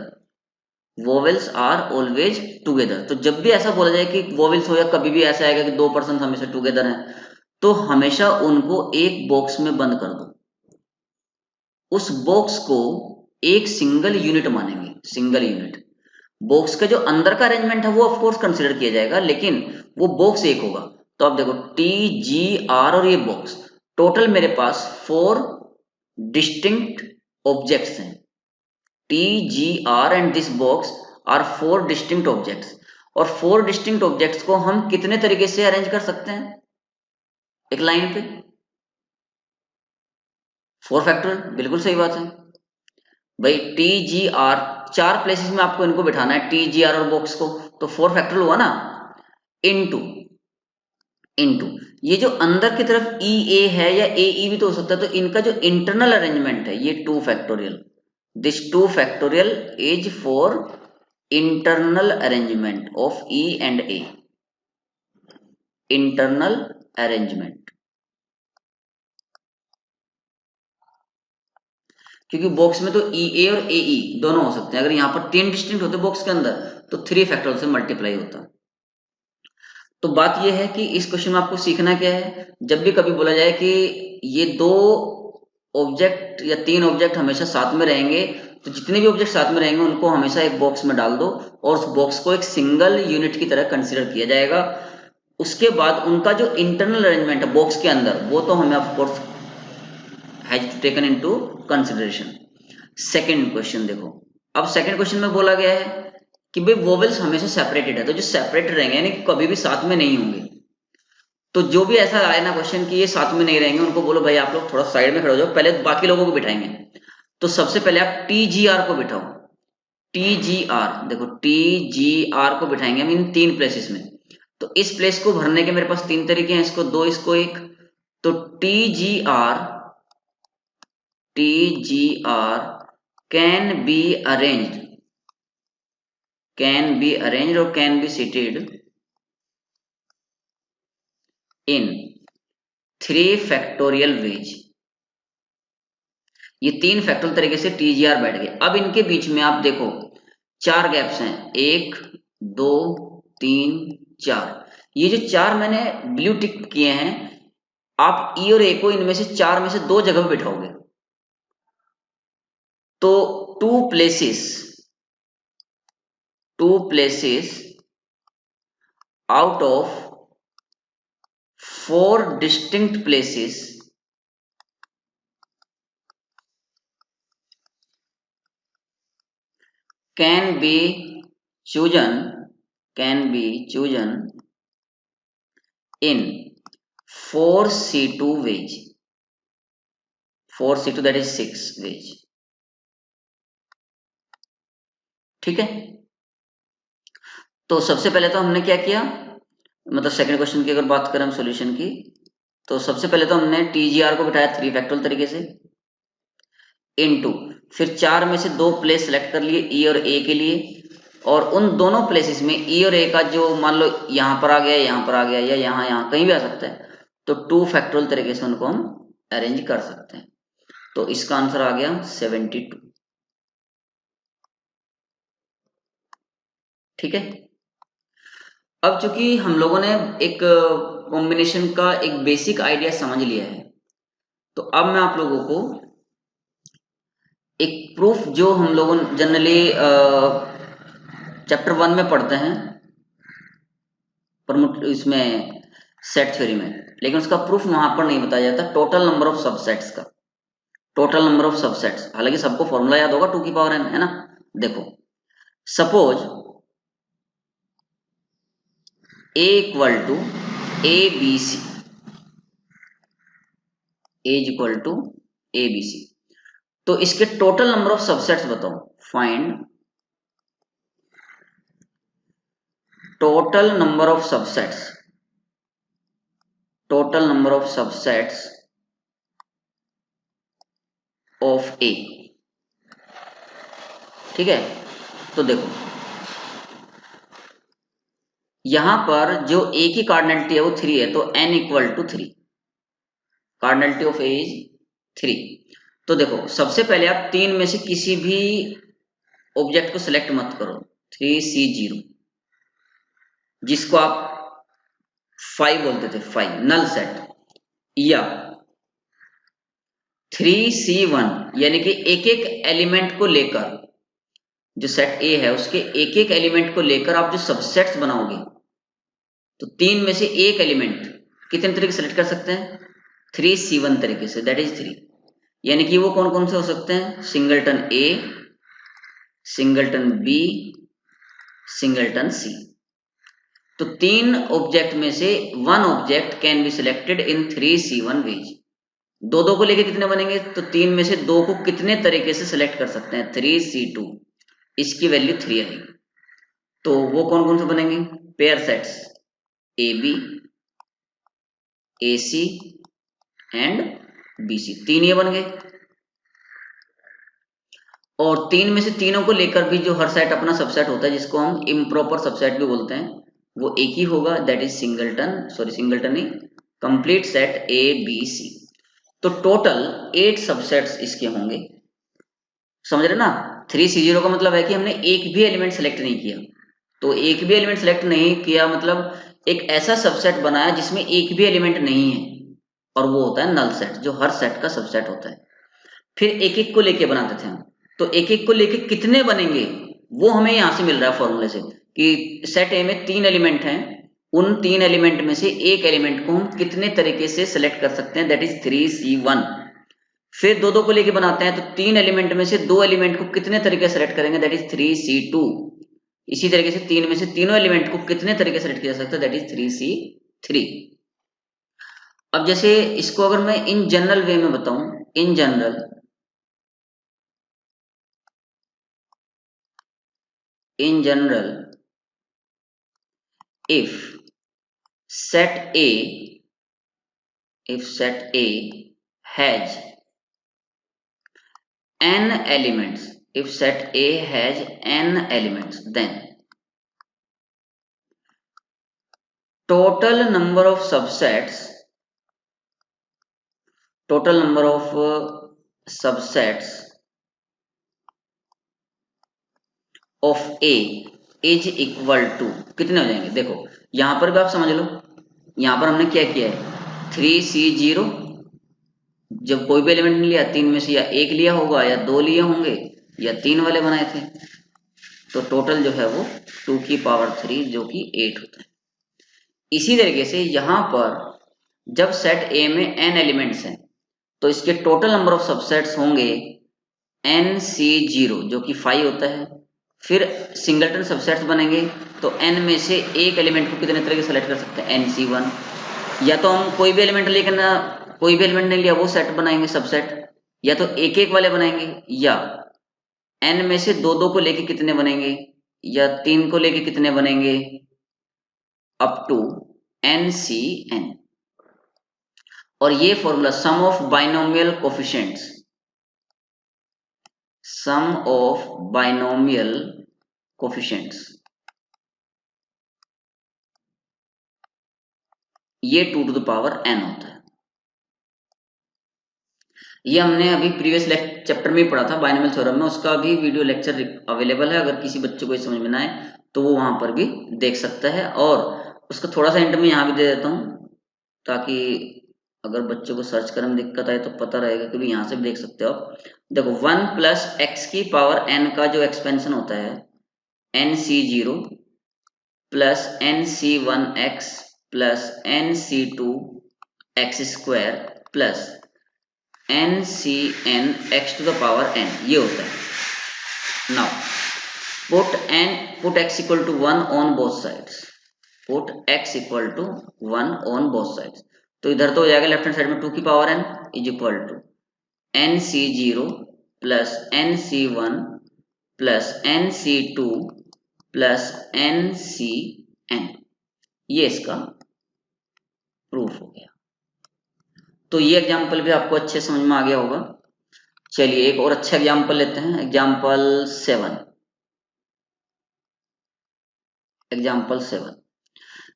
vowels are always together. तो जब भी ऐसा बोला जाए कि वोवेल्स हो, या कभी भी ऐसा आएगा कि 2 पर्सन हमेशा टुगेदर हैं, तो हमेशा उनको एक बॉक्स में बंद कर दो। उस बॉक्स को एक सिंगल यूनिट मानेंगे, सिंगल यूनिट। बॉक्स का जो अंदर का अरेंजमेंट है वो ऑफ कोर्स कंसीडर किया जाएगा, लेकिन वो बॉक्स एक होगा। तो आप देखो TGR और ये बॉक्स, टोटल मेरे पास 4 डिस्टिंक्ट ऑब्जेक्ट्स हैं। TGR and this box are 4 distinct objects, और 4 डिस्टिंक्ट ऑब्जेक्ट्स को हम कितने तरीके से अरेंज कर सकते हैं एक लाइन पे। 4 फैक्टोरियल, बिल्कुल सही बात है भाई। TGR 4 प्लेसेस में आपको इनको बिठाना है, TGR और बॉक्स को, तो 4 फैक्टोरियल हुआ ना, इनटू इनटू ये जो अंदर की तरफ ई ए है या ए ई भी तो हो सकता है, तो इनका जो इंटरनल अरेंजमेंट है ये 2 factorial, this 2 factorial is for internal arrangement of E and A, internal arrangement. क्योंकि बॉक्स में तो ई ए और ए ई दोनों हो सकते हैं, अगर यहाँ पर 3 डिस्टिंक्ट होते बॉक्स के अंदर तो 3 फैक्टोरियल से मल्टीप्लाई होता। तो बात यह है कि इस क्वेश्चन में आपको सीखना क्या है, जब भी कभी बोला जाए कि ये 2 ऑब्जेक्ट या 3 ऑब्जेक्ट हमेशा साथ में रहेंगे, तो जितने भी ऑब्जेक्ट साथ में रहेंगे उनको हमेशा एक बॉक्स में डाल दो और उस बॉक्स को एक सिंगल यूनिट की तरह कंसीडर किया जाएगा। उसके बाद उनका जो इंटरनल अरेंजमेंट है बॉक्स के अंदर वो तो हमें of course has to taken into consideration. Second question देखो, अब सेकंड क्वेश्चन में बोला गया है कि भाई वोवेल्स हमेशा सेपरेटेड है, तो जो सेपरेटेड रहेंगे यानी कभी भी साथ में नहीं होंगे। तो जो भी ऐसा आए ना क्वेश्चन कि ये साथ में नहीं रहेंगे, उनको बोलो भाई आप लोग थोड़ा साइड में खड़े हो जाओ, पहले बाकी लोगों को बिठाएंगे। तो सबसे पहले आप टी जी आर को बिठाओ, टी जी आर देखो, टी जी आर को बिठाएंगे हम इन 3 प्लेसेस में। तो इस प्लेस को भरने के मेरे पास 3 तरीके हैं, इसको 2 इसको 1। तो T G R can be arranged, और can be seated in 3 factorial ways. ये 3 फैक्टोरियल तरीके से टीजीआर बैठ गए। अब इनके बीच में आप देखो 4 गैप्स हैं, 1 2 3 4। ये जो 4 मैंने ब्लू टिक किए हैं, आप ई और ए को इनमें से 4 में से 2 जगह पे बिठाओगे, तो 2 places out of 4 distinct places can be chosen in 4C2 ways, 4C2 that is 6 ways। ठीक है, तो सबसे पहले तो हमने क्या किया, मतलब सेकंड क्वेश्चन की अगर बात करें हम सॉल्यूशन की, तो सबसे पहले तो हमने टीजीआर को बिठाया 3 फैक्टोरियल तरीके से, इनटू फिर 4 में से 2 प्लेस सेलेक्ट कर लिए ई और ए के लिए, और उन दोनों प्लेसेस में ई और ए का जो मान लो यहाँ पर आ गया, यहाँ पर आ गया, या यहाँ कहीं भी आ सकता है, तो 2 फैक्टोरियल तरीके से उनको हम अरेंज कर सकते हैं। तो इसका आंसर आ गया 72। ठीक है, अब चूंकि हम लोगों ने एक कॉम्बिनेशन का एक बेसिक आइडिया समझ लिया है, तो अब मैं आप लोगों को एक प्रूफ जो हम लोगों जनरली चैप्टर 1 में पढ़ते हैं इसमें सेट थ्योरी में, लेकिन उसका प्रूफ वहां पर नहीं बताया जाता, टोटल नंबर ऑफ सबसेट्स का, टोटल नंबर ऑफ सबसेट्स। हालांकि सबको फॉर्मूला याद होगा 2 की पावर n, है ना। देखो suppose a equal to A B C, a equal to A B C, तो इसके टोटल नंबर ऑफ सबसेट्स बताओ। Find total number of subsets, total number of subsets of A. ठीक है, तो देखो यहां पर जो ए की कार्डिनलिटी है वो 3 है, तो n equal to 3, cardinality of A is 3। तो देखो सबसे पहले आप 3 में से किसी भी ऑब्जेक्ट को सिलेक्ट मत करो, 3C0 जिसको आप 5 बोलते थे, 5 नल सेट, या 3C1 यानी कि एक एक एलिमेंट को लेकर, जो सेट ए है उसके एक एक एलिमेंट को लेकर आप जो सबसेट्स बनाओगे, तो 3 में से एक एलिमेंट कितने तरीके से सिलेक्ट कर सकते हैं, 3C1 तरीके से, दैट इज 3। यानी कि वो कौन कौन से हो सकते हैं, singleton A, singleton B, singleton C. तो 3 ऑब्जेक्ट में से 1 object can be selected in 3C1 ways. दो को लेके कितने बनेंगे, तो 3 में से 2 को कितने तरीके से सिलेक्ट कर सकते हैं, 3C2, इसकी वैल्यू 3 आएगी। तो वो कौन कौन से बनेंगे, pair sets A B, AC and BC, 3 ये बन गए। और 3 में से तीनों को लेकर भी जो हर सेट अपना सबसेट होता है, जिसको हम इम्प्रॉपर सबसेट भी बोलते हैं, वो एक ही होगा, दैट इज सिंगलटन नहीं, कंप्लीट सेट ABC। तो टोटल 8 सबसेट्स इसके होंगे, समझ रहे ना। 3C0 का मतलब है कि हमने एक भी एलिमेंट सेलेक्ट नहीं किया। तो एक भी एलिमेंट सेलेक्ट नहीं किया मतलब एक ऐसा सबसेट बनाया जिसमें एक भी एलिमेंट नहीं है, और वो होता है नल सेट, जो हर सेट का सबसेट होता है। फिर एक एक को लेके बनाते थे हम। तो एक एक को लेके कितने बनेंगे वो हमें यहां से मिल रहा है फॉर्मूले से, कि सेट ए में 3 एलिमेंट हैं, उन 3 एलिमेंट में से एक एलिमेंट को हम कितने तरीके से सिलेक्ट कर सकते हैं, दैट इज 3C1। फिर दो दो को लेके बनाते हैं, तो 3 एलिमेंट में से 2 एलिमेंट को कितने तरीके से सिलेक्ट करेंगे, दैट इज 3C2। इसी तरीके से 3 में से तीनों एलिमेंट को कितने तरीके से सिलेक्ट किया जा सकता है, दैट इज 3C3। अब जैसे इसको अगर मैं इन जनरल वे में बताऊं, in general if set A has n elements, if set A has n elements, then total number of subsets of A is equal to कितने हो जाएंगे। देखो यहां पर भी आप समझ लो, यहां पर हमने क्या किया है, 3C0, जब कोई भी एलिमेंट नहीं लिया, 3 में से या एक लिया होगा या 2 लिए होंगे या 3 वाले बनाए थे, तो टोटल जो है वो 2 की पावर 3 जो कि 8 होता है। इसी तरीके से यहां पर जब सेट ए में n एलिमेंट्स हैं, तो इसके टोटल नंबर ऑफ सबसेट्स होंगे NC0 जो कि 5 होता है। फिर सिंगलटन सबसेट्स बनेंगे, तो n में से एक एलिमेंट को कितने तरह के सेलेक्ट कर सकते हैं, NC1। या तो हम कोई भी एलिमेंट लेकर ना, कोई भी एलिमेंट नहीं लिया वो सेट बनाएंगे सबसेट, या तो एक एक वाले बनाएंगे, या n में से दो दो को लेके कितने बनेंगे, या 3 को लेके कितने बनेंगे, अप टू NCN। और ये formula sum of binomial coefficients, ये 2 टू द पावर n होता है। ये हमने अभी प्रीवियस चैप्टर में पढ़ा था बाइनोमियल थ्योरम में, उसका भी वीडियो लेक्चर अवेलेबल है, अगर किसी बच्चे को समझ में ना आए तो वो वहां पर भी देख सकता है। और उसका थोड़ा सा हिंट मैं यहाँ भी दे देता हूँ, ताकि अगर बच्चों को सर्च करने में दिक्कत आए तो पता रहेगा कि भी यहाँ से भी देख सकते हो आप। देखो 1 प्लस एक्स की पावर n का जो एक्सपेंशन होता है, NC0 plus NC1x plus NC2x square plus NCN x to the power n, ये होता है। Now put x equal to 1 on both sides, put x equal to 1 on both sides, तो इधर तो हो जाएगा लेफ्ट हैंड साइड में 2 की power n is equal to NC0 plus NC1 plus NC2 plus NCN, ये इसका प्रूफ हो गया। तो ये एग्जाम्पल भी आपको अच्छे समझ में आ गया होगा। चलिए एक और अच्छा एग्जाम्पल लेते हैं, example 7।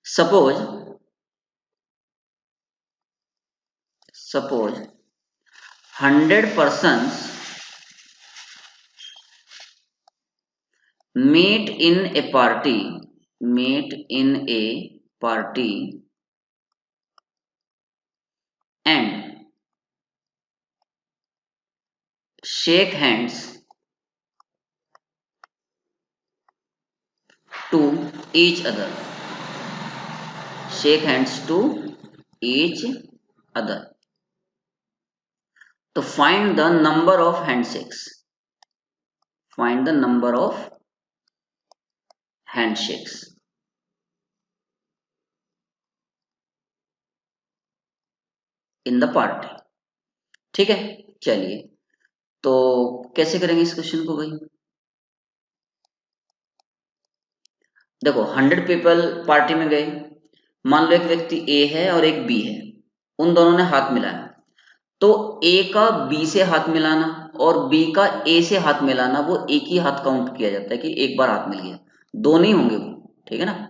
Suppose 100 persons meet in a party and shake hands to each other, to find the number of handshakes, in the party। ठीक है, चलिए तो कैसे करेंगे इस क्वेश्चन को भाई। देखो 100 पीपल पार्टी में गए, मान लो एक व्यक्ति ए है और एक बी है, उन दोनों ने हाथ मिलाया, तो ए का बी से हाथ मिलाना और बी का ए से हाथ मिलाना वो एक ही हाथ काउंट किया जाता है कि एक बार हाथ मिल गया, दो नहीं होंगे वो, ठीक है ना।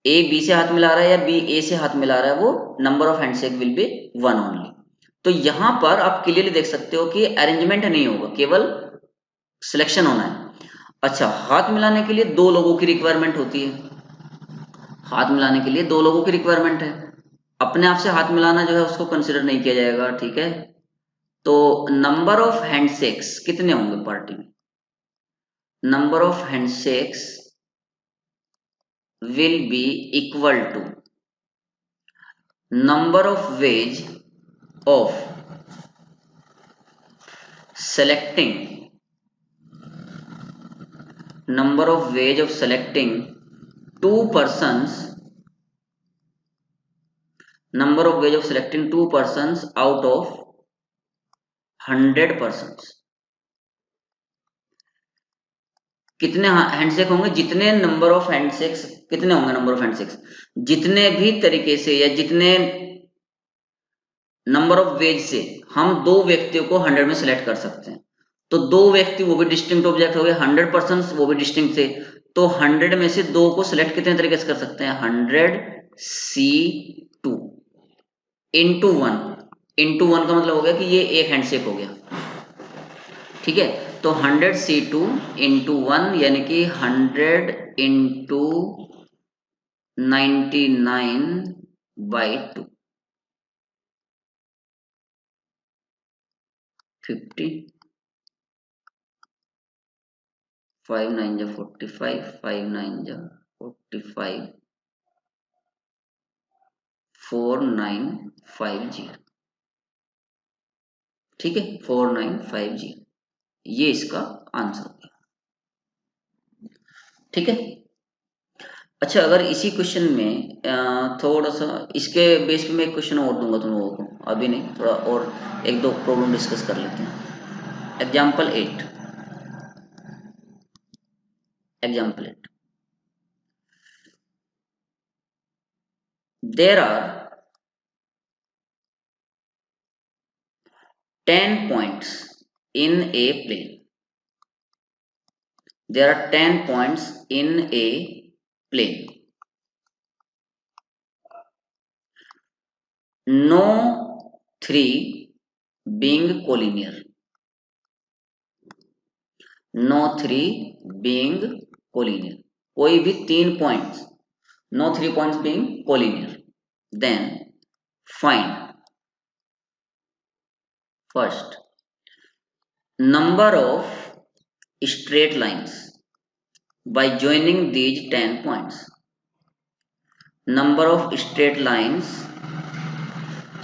ए बी से हाथ मिला रहा है या बी ए से हाथ मिला रहा है, वो number of handshake will be one only. तो यहां पर आप क्लियरली देख सकते हो कि अरेंजमेंट नहीं होगा, केवल सिलेक्शन होना है। अच्छा, हाथ मिलाने के लिए दो लोगों की रिक्वायरमेंट होती है, हाथ मिलाने के लिए दो लोगों की रिक्वायरमेंट है, अपने आप से हाथ मिलाना जो है उसको कंसिडर नहीं किया जाएगा, ठीक है। तो नंबर ऑफ हैंडशेक्स कितने होंगे पार्टी में, number of handshakes will be equal to number of ways of selecting number of ways of selecting two persons number of ways of selecting two persons out of 100 persons। कितने handshake होंगे, जितने number of handshakes, कितने होंगे number of handshakes, जितने भी तरीके से या जितने नंबर ऑफ वेज से हम दो व्यक्तियों को 100 में सिलेक्ट कर सकते हैं। तो दो व्यक्ति वो भी डिस्टिंक्ट ऑब्जेक्ट हो गए, 100 पर्सन वो भी डिस्टिंक्ट थे, तो 100 में से दो को सिलेक्ट कितने तरीके से कर सकते हैं, 100C2 into one, into one का मतलब हो गया कि ये एक हैंडशेक हो गया, ठीक है। तो 100C2 इंटू वन यानी कि 100 इंटू 99/2 50, 5 9 जा 45, 5 9 जा 45, 4950, ठीक है, 4950, ये इसका आंसर होगा, ठीक है। अच्छा, अगर इसी क्वेश्चन में थोड़ा सा इसके बेस पे मैं एक क्वेश्चन और दूंगा तुम लोगों को, अभी नहीं, थोड़ा और एक दो प्रॉब्लम डिस्कस कर लेते हैं। एग्जाम्पल 8, एग्जाम्पल 8, देर आर 10 points in a plane, there are 10 points in a plane, no 3 being collinear, no 3 being collinear, कोई भी 3 points, no 3 points being collinear, then find first number of straight lines by joining these 10 points, number of straight lines,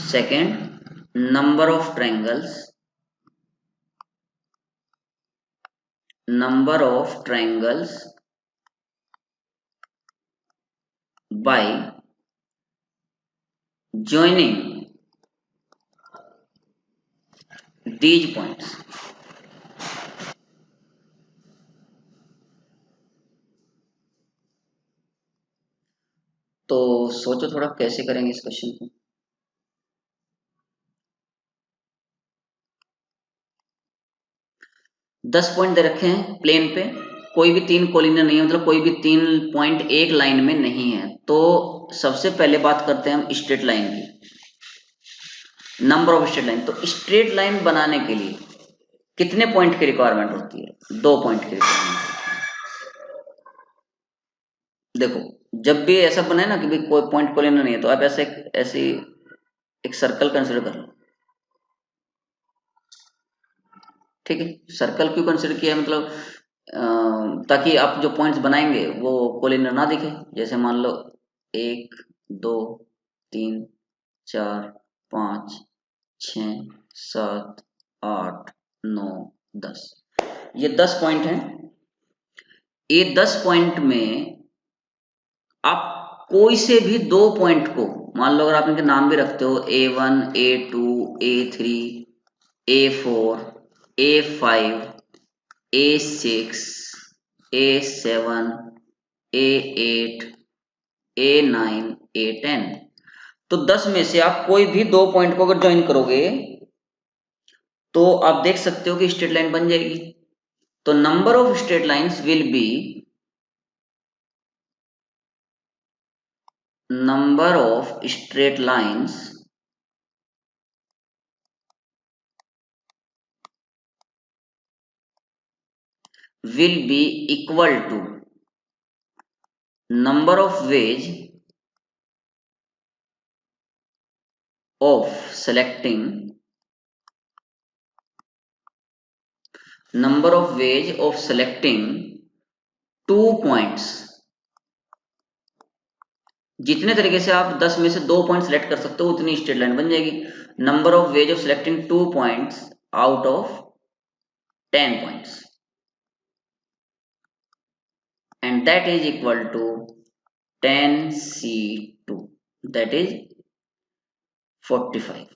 second number of triangles, number of triangles by joining these points। तो सोचो थोड़ा कैसे करेंगे इस question को। दस point दे रखे हैं प्लेन पे, कोई भी 3 कोलिनियर नहीं है, मतलब कोई भी 3 पॉइंट एक लाइन में नहीं है। तो सबसे पहले बात करते हैं हम स्ट्रेट लाइन की, नंबर ऑफ स्ट्रेट लाइन। तो स्ट्रेट लाइन बनाने के लिए कितने पॉइंट की रिक्वायरमेंट होती है, 2 पॉइंट की रिक्वायरमेंट होती है। देखो, जब भी ऐसा बने ना कि भाई कोई पॉइंट कोलिनियर नहीं है, तो आप ऐसे एक सर्कल कंसिडर कर लो, ठीक है। सर्कल क्यों कंसिडर किया है, मतलब ताकि आप जो पॉइंट्स बनाएंगे वो कोलिनियर ना दिखे। जैसे मान लो 1 2 3 4 5 6 7 8 9 10, ये 10 पॉइंट हैं। ये 10 पॉइंट में आप कोई से भी दो पॉइंट को, मान लो अगर आप इनके नाम भी रखते हो A1 A2 A3 A4 A5 A6 A7 A8 A9 A10, तो 10 में से आप कोई भी 2 पॉइंट को अगर ज्वाइन करोगे तो आप देख सकते हो कि स्ट्रेट लाइन बन जाएगी। तो number of straight lines will be number of straight lines will be equal to number of ways of selecting two points। जितने तरीके से आप 10 में से 2 पॉइंट सेलेक्ट कर सकते हो उतनी स्ट्रेट लाइन बन जाएगी। Number of ways of selecting 2 points out of 10 points and that is equal to 10c2, that is 45।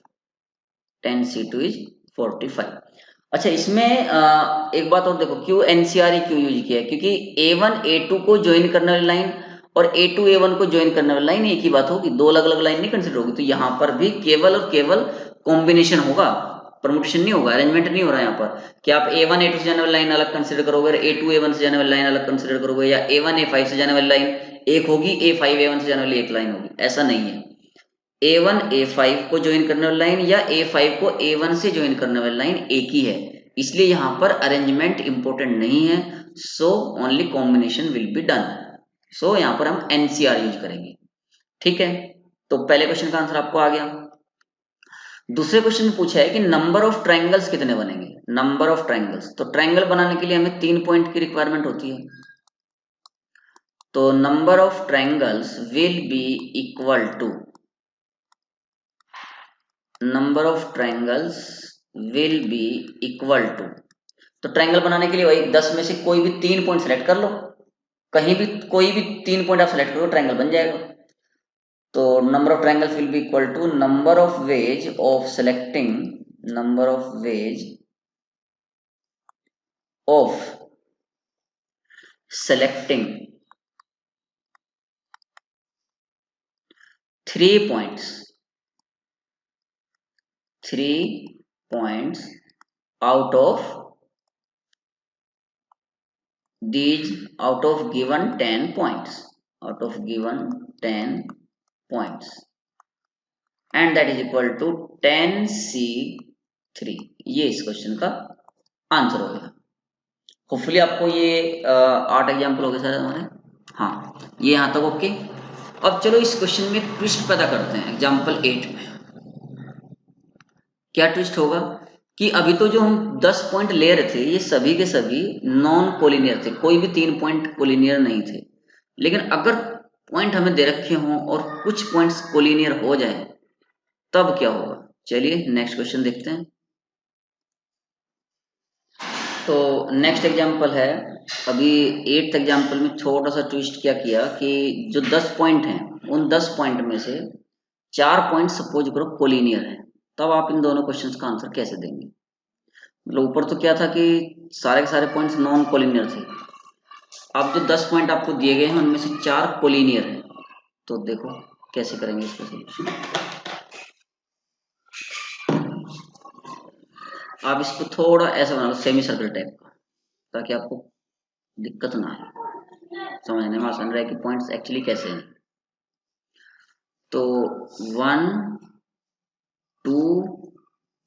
10c2 is 45। अच्छा, इसमें एक बात और देखो, क्यों एनसीआर क्यों यूज किया है, क्योंकि A1 A2 को ज्वाइन करने वाली लाइन और A2 A1 को ज्वाइन करने वाली लाइन एक ही बात होगी, दो अलग अलग लाइन नहीं कंसिडर होगी। तो यहाँ पर भी केवल और केवल कॉम्बिनेशन होगा, परमुटेशन नहीं होगा, अरेंजमेंट नहीं हो रहा है यहाँ पर कि आप A1 A2 से जाने वाली लाइन अलग कंसिडर करोगे, A2 A1 से जाने वाली लाइन अलग कंसिडर करोगे, या A1 A5 से जाने वाली लाइन एक होगी, A5 A1 से जाने वाली एक लाइन होगी, ऐसा नहीं है। A1 A5 को ज्वाइन करने वाली लाइन या A5 को A1 से ज्वाइन करने वाली लाइन एक ही है, इसलिए यहाँ पर अरेंजमेंट इंपॉर्टेंट नहीं है। So only combination will be done. So यहाँ पर हम एनसीआर यूज करेंगे। ठीक है, तो पहले क्वेश्चन का आंसर आपको आ गया। दूसरे क्वेश्चन में पूछा है कि नंबर ऑफ ट्रायंगल्स कितने बनेंगे। नंबर ऑफ ट्रायंगल्स, तो ट्रायंगल बनाने के लिए हमें 3 पॉइंट की रिक्वायरमेंट होती है। तो number of triangles will be equal to number of triangles will be equal to, तो ट्रायंगल बनाने के लिए वही 10 में से कोई भी 3 पॉइंट सेलेक्ट कर लो, कहीं भी कोई भी 3 पॉइंट आप सेलेक्ट करो, ट्रायंगल बन जाएगा। तो number of triangles will be equal to number of ways of selecting three points out of given 10 points, and that is equal to 10c3। ये इस क्वेश्चन का आंसर हो गया। होपफुली आपको ये 8 एग्जाम्पल हो गए सर हमारे। हाँ, ये यहाँ तक ओके। अब चलो इस क्वेश्चन में ट्विस्ट पैदा करते हैं। एग्जाम्पल 8 में क्या ट्विस्ट होगा कि अभी तो जो हम 10 पॉइंट ले रहे थे ये सभी के सभी नॉन कोलिनियर थे, कोई भी 3 पॉइंट कोलिनियर नहीं थे। लेकिन अगर पॉइंट हमें दे रखे हों और कुछ पॉइंट्स कोलिनियर हो जाए तब क्या होगा। चलिए नेक्स्ट क्वेश्चन देखते हैं। तो नेक्स्ट एग्जाम्पल है, अभी 8th एग्जाम्पल में छोटा सा ट्विस्ट क्या किया कि जो 10 पॉइंट हैं उन 10 पॉइंट में से 4 पॉइंट सपोज करो कोलिनियर है, तब आप इन दोनों क्वेश्चंस का आंसर कैसे देंगे। मतलब ऊपर तो क्या था कि सारे के सारे पॉइंट्स नॉन कोलिनियर थे, अब जो 10 पॉइंट आपको दिए गए हैं उनमें से 4 कोलिनियर हैं, तो देखो कैसे करेंगे इसका सोल्यूशन। आप इसको थोड़ा ऐसा बना लो सेमी सर्कल टाइप का, ताकि आपको दिक्कत ना आए, समझने में आसान रहे कि पॉइंट्स एक्चुअली कैसे हैं। तो 1 2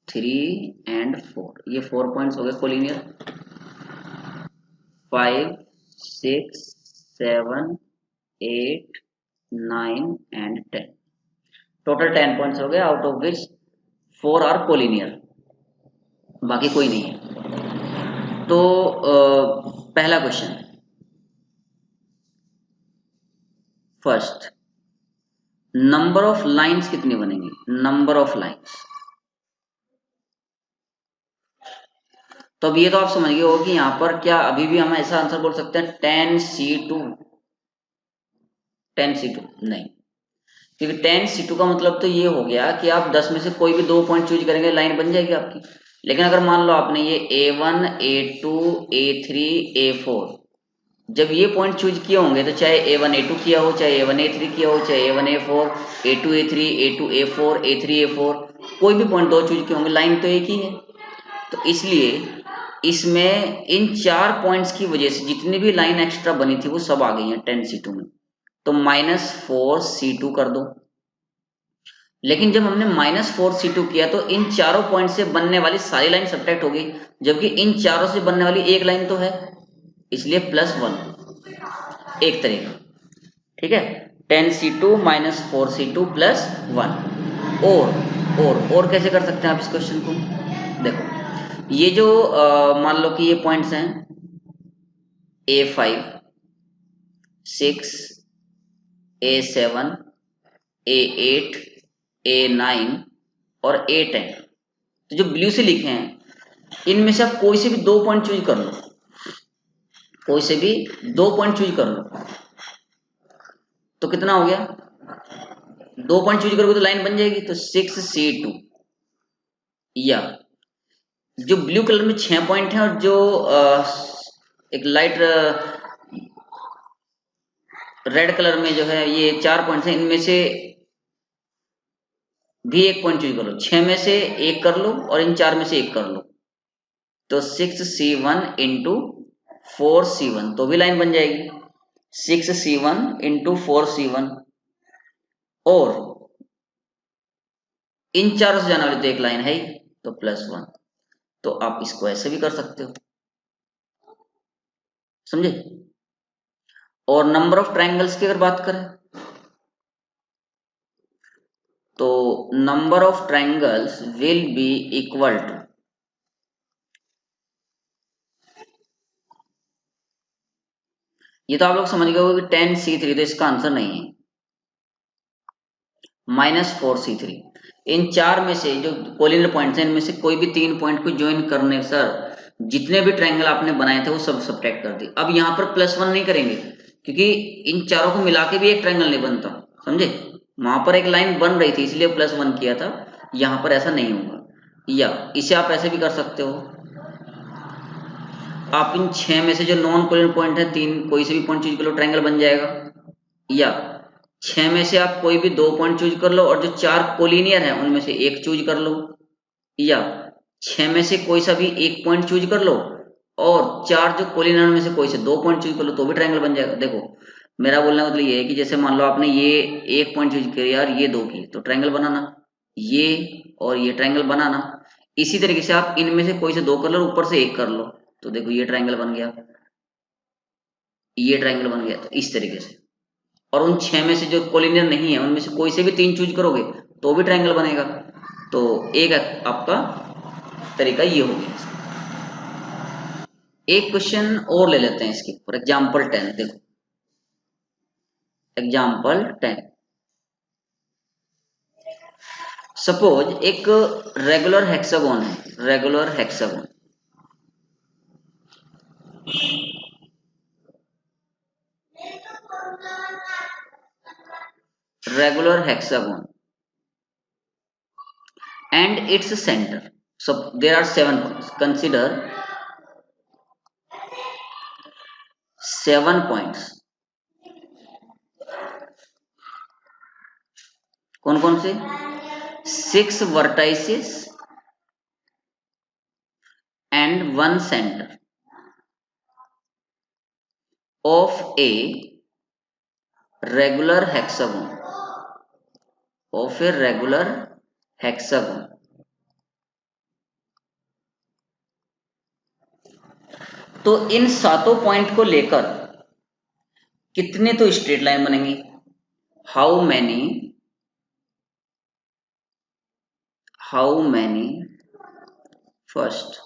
3 एंड 4, ये 4 पॉइंट्स हो गए कोलिनियर। 5 6 7 8 9 एंड 10, टोटल 10 पॉइंट्स हो गए, out of which 4 are collinear, बाकी कोई नहीं है। तो पहला क्वेश्चन, फर्स्ट नंबर ऑफ लाइंस कितनी बनेंगी। नंबर ऑफ लाइंस, तो अब ये तो आप समझ गए हो कि यहाँ पर क्या अभी भी हम ऐसा आंसर बोल सकते हैं 10c2 नहीं, क्योंकि 10c2 का मतलब तो ये हो गया कि आप 10 में से कोई भी 2 पॉइंट चूज करेंगे, लाइन बन जाएगी आपकी। लेकिन अगर मान लो आपने ये A1 A2 A3 A4 जब ये पॉइंट चूज किए होंगे तो चाहे A1 A2 किया हो, चाहे A1 A3 किया हो, चाहे A1 A4, A2 A3, A2 A4, A3 A4, कोई भी पॉइंट दो चूज किए होंगे, लाइन तो एक ही है। तो इसलिए इसमें इन 4 पॉइंट्स की वजह से जितनी भी लाइन एक्स्ट्रा बनी थी वो सब आ गई हैं 10C2 में। तो -4C2 कर दो। लेकिन जब हमने -4C2 किया तो इन चारों पॉइंट से बनने वाली सारी लाइन सब्ट्रैक्ट हो गई, जबकि इन चारों से बनने वाली एक लाइन तो है, इसलिए +1 एक तरीका। ठीक है, 10C2 -4C2 +1। और कैसे कर सकते हैं आप इस क्वेश्चन को? देखो ये जो मान लो कि ये पॉइंट्स हैं A5, 6, A7, A8, A9 और A10, तो जो ब्लू से लिखे हैं इनमें से आप कोई से भी 2 पॉइंट चूज कर लो, कोई से भी 2 पॉइंट चूज कर लो, तो कितना हो गया? 2 पॉइंट चूज करोगे तो लाइन बन जाएगी, तो 6C2। या जो ब्लू कलर में 6 पॉइंट हैं और जो एक लाइट रेड कलर में जो है ये 4 पॉइंट्स हैं, इनमें से भी एक पॉइंट चूज कर लो, 6 में से एक कर लो और इन 4 में से एक कर लो, तो 6C1 इंटू 4C1, तो भी लाइन बन जाएगी 6C1 इंटू 4C1। और इन चारों से जाने वाली तो एक लाइन है ही, तो +1। तो आप इसको ऐसे भी कर सकते हो, समझे? और नंबर ऑफ ट्रायंगल्स की अगर बात करें तो number of triangles will be equal to, ये तो आप लोग समझ गए हो कि 10C3, तो इसका आंसर नहीं है, -4C3। इन 4 में से जो कोलिनियर पॉइंट्स हैं इनमें से कोई भी 3 पॉइंट को ज्वाइन करने सर जितने भी ट्रायंगल आपने बनाए थे वो सब सब्ट्रैक्ट कर दिए। अब यहाँ पर +1 नहीं करेंगे क्योंकि इन चारों को मिला के भी एक ट्रायंगल नहीं बनता, समझे? वहां पर एक लाइन बन रही थी इसलिए +1 किया था, यहाँ पर ऐसा नहीं होगा। या इसे आप ऐसे भी कर सकते हो, आप इन 6 में से जो नॉन कोलिनियर पॉइंट है 3 कोई से भी पॉइंट चूज कर लो, ट्रायंगल बन जाएगा। या 6 में से आप कोई भी 2 पॉइंट चूज कर लो और जो 4 कोलिनियर है उनमें से एक चूज कर लो। या 6 में से कोई सा भी एक पॉइंट चूज कर लो और 4 जो कोलिनियर में से कोई से 2 पॉइंट चूज कर लो, तो भी ट्रायंगल बन जाएगा। देखो मेरा बोलने का मतलब ये है कि जैसे मान लो आपने ये एक पॉइंट चूज किया और ये 2 की, तो ट्रायंगल बनाना, ये और ये ट्रायंगल बनाना। इसी तरीके से आप इनमें से कोई से 2 कर लो, ऊपर से एक कर लो, तो देखो ये ट्रायंगल बन गया, ये ट्रायंगल बन गया। तो इस तरीके से, और उन 6 में से जो कोलिनियर नहीं है उनमें से कोई से भी 3 चूज करोगे तो भी ट्रायंगल बनेगा। तो एक आपका तरीका ये हो गया। एक क्वेश्चन और ले लेते हैं इसके ऊपर, एग्जाम्पल 10। देखो एग्जाम्पल 10, सपोज एक रेगुलर हेक्सागोन है, regular hexagon, regular hexagon and its center. So there are 7 points. Consider 7 points. कौन कौन से? 6 vertices and 1 center of a regular hexagon, of a regular hexagon. तो इन सातों पॉइंट को लेकर कितने तो स्ट्रेट लाइन बनेंगी? How many first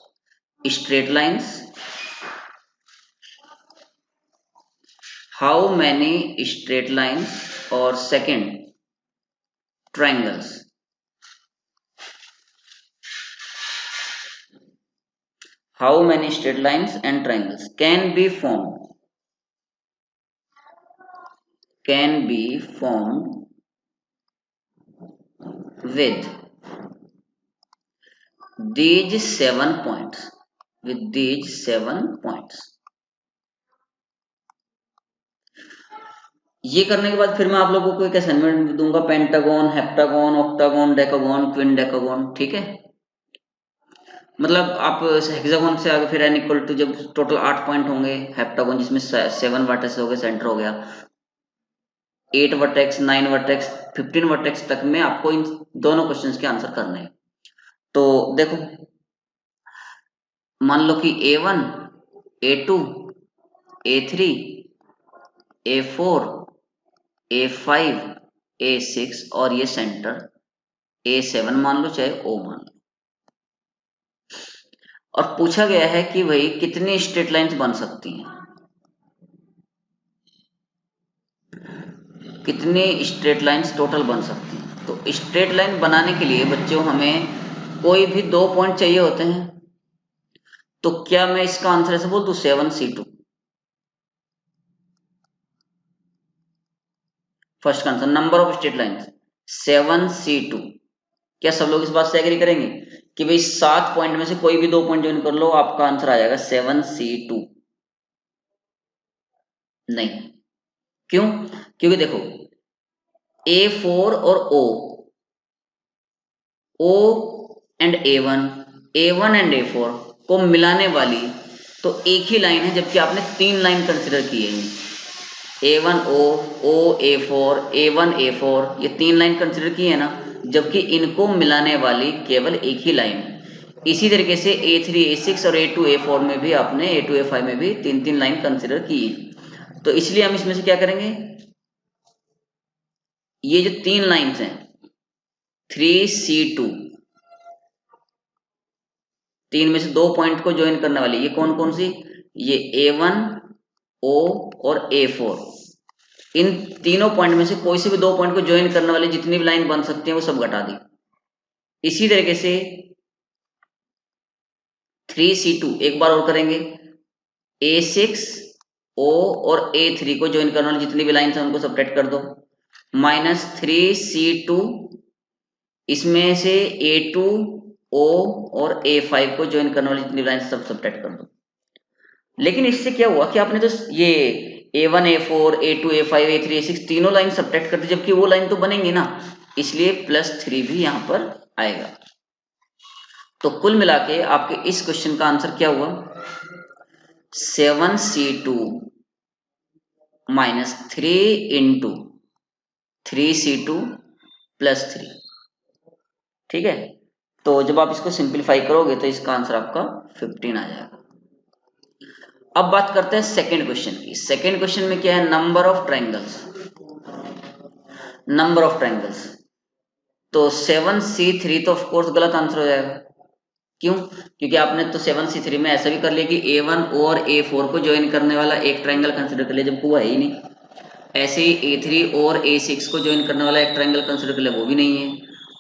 straight lines, how many straight lines, or second triangles, how many straight lines and triangles can be formed with these 7 points, with these 7 points. ये करने के बाद फिर मैं आप लोगों को एक असाइनमेंट दूंगा, pentagon, heptagon, octagon, decagon, twin decagon, ठीक है। मतलब आप हेक्सागन से आगे फिर n इक्वल टू जब टोटल 8 पॉइंट होंगे, हेप्टागन जिसमें 7 वर्टेक्स हो गए, सेंटर हो गया, 8 वर्टेक्स, 9 वर्टेक्स, 15 वर्टेक्स तक में आपको इन दोनों क्वेश्चंस के आंसर करने हैं। तो देखो, मान लो कि A1, A2, A3, A4, A5, A6 और ये सेंटर A7 मान लो चाहे O मान लो। और पूछा गया है कि भाई कितनी स्ट्रेट लाइंस बन सकती हैं, कितनी स्ट्रेट लाइंस टोटल बन सकती हैं। तो स्ट्रेट लाइन बनाने के लिए बच्चों हमें कोई भी 2 पॉइंट चाहिए होते हैं। तो क्या मैं इसका आंसर ऐसे बोल दूं 7C2? फर्स्ट का answer number of straight lines 7C2। क्या सब लोग इस बात से एग्री करेंगे कि भाई 7 पॉइंट में से कोई भी 2 पॉइंट ज्वाइन कर लो, आपका आंसर आ जाएगा 7C2? नहीं। क्यों? क्योंकि देखो A4 और O and A1 and A4 को मिलाने वाली तो एक ही लाइन है, जबकि आपने 3 लाइन कंसिडर की है। A1O, OA4, A1A4 ये 3 लाइन कंसिडर की है ना, जबकि इनको मिलाने वाली केवल एक ही लाइन है। इसी तरीके से A3, A6 और A2, A4 में भी आपने A2, A5 में भी 3 लाइन कंसिडर की है। तो इसलिए हम इसमें से क्या करेंगे, ये जो 3 लाइन्स हैं 3C2, 3 में से 2 पॉइंट को ज्वाइन करने वाली ये कौन कौन सी, ये A1, O और A4, इन तीनों पॉइंट में से कोई से भी 2 पॉइंट को ज्वाइन करने वाली जितनी भी लाइन बन सकती है वो सब घटा दी। इसी तरीके से 3C2 एक बार और करेंगे, A6, O और A3 को ज्वाइन करने वाली जितनी भी लाइन है उनको सब्ट्रैक्ट कर दो, -3C2 इसमें से A2, O और A5 को ज्वाइन करने वाली जितनी लाइन सब सब्ट्रैक्ट कर दो। लेकिन इससे क्या हुआ कि आपने तो ये A1, A4, A2, A5, A3, A6 तीनों लाइन सब्ट्रैक्ट कर दी, जबकि वो लाइन तो बनेंगी ना, इसलिए +3 भी यहां पर आएगा। तो कुल मिला के आपके इस क्वेश्चन का आंसर क्या हुआ, 7C2 -3 इंटू 3C2 +3। ठीक है, तो जब आप इसको सिंप्लीफाई करोगे तो इसका आंसर आपका 15 आ जाएगा। अब बात करते हैं सेकेंड क्वेश्चन की। सेकेंड क्वेश्चन में क्या है, number of triangles, number of triangles. तो 7C3 तो ऑफ कोर्स गलत आंसर हो जाएगा। क्यों? क्योंकि आपने तो 7C3 में ऐसा भी कर लिया कि A1 और A4 को ज्वाइन करने वाला एक ट्रायंगल कंसिडर कर लिया, जबकि वो है ही नहीं। ऐसे ही A3 और A6 को ज्वाइन करने वाला एक ट्रायंगल कंसिडर कर लिया, वो भी नहीं है।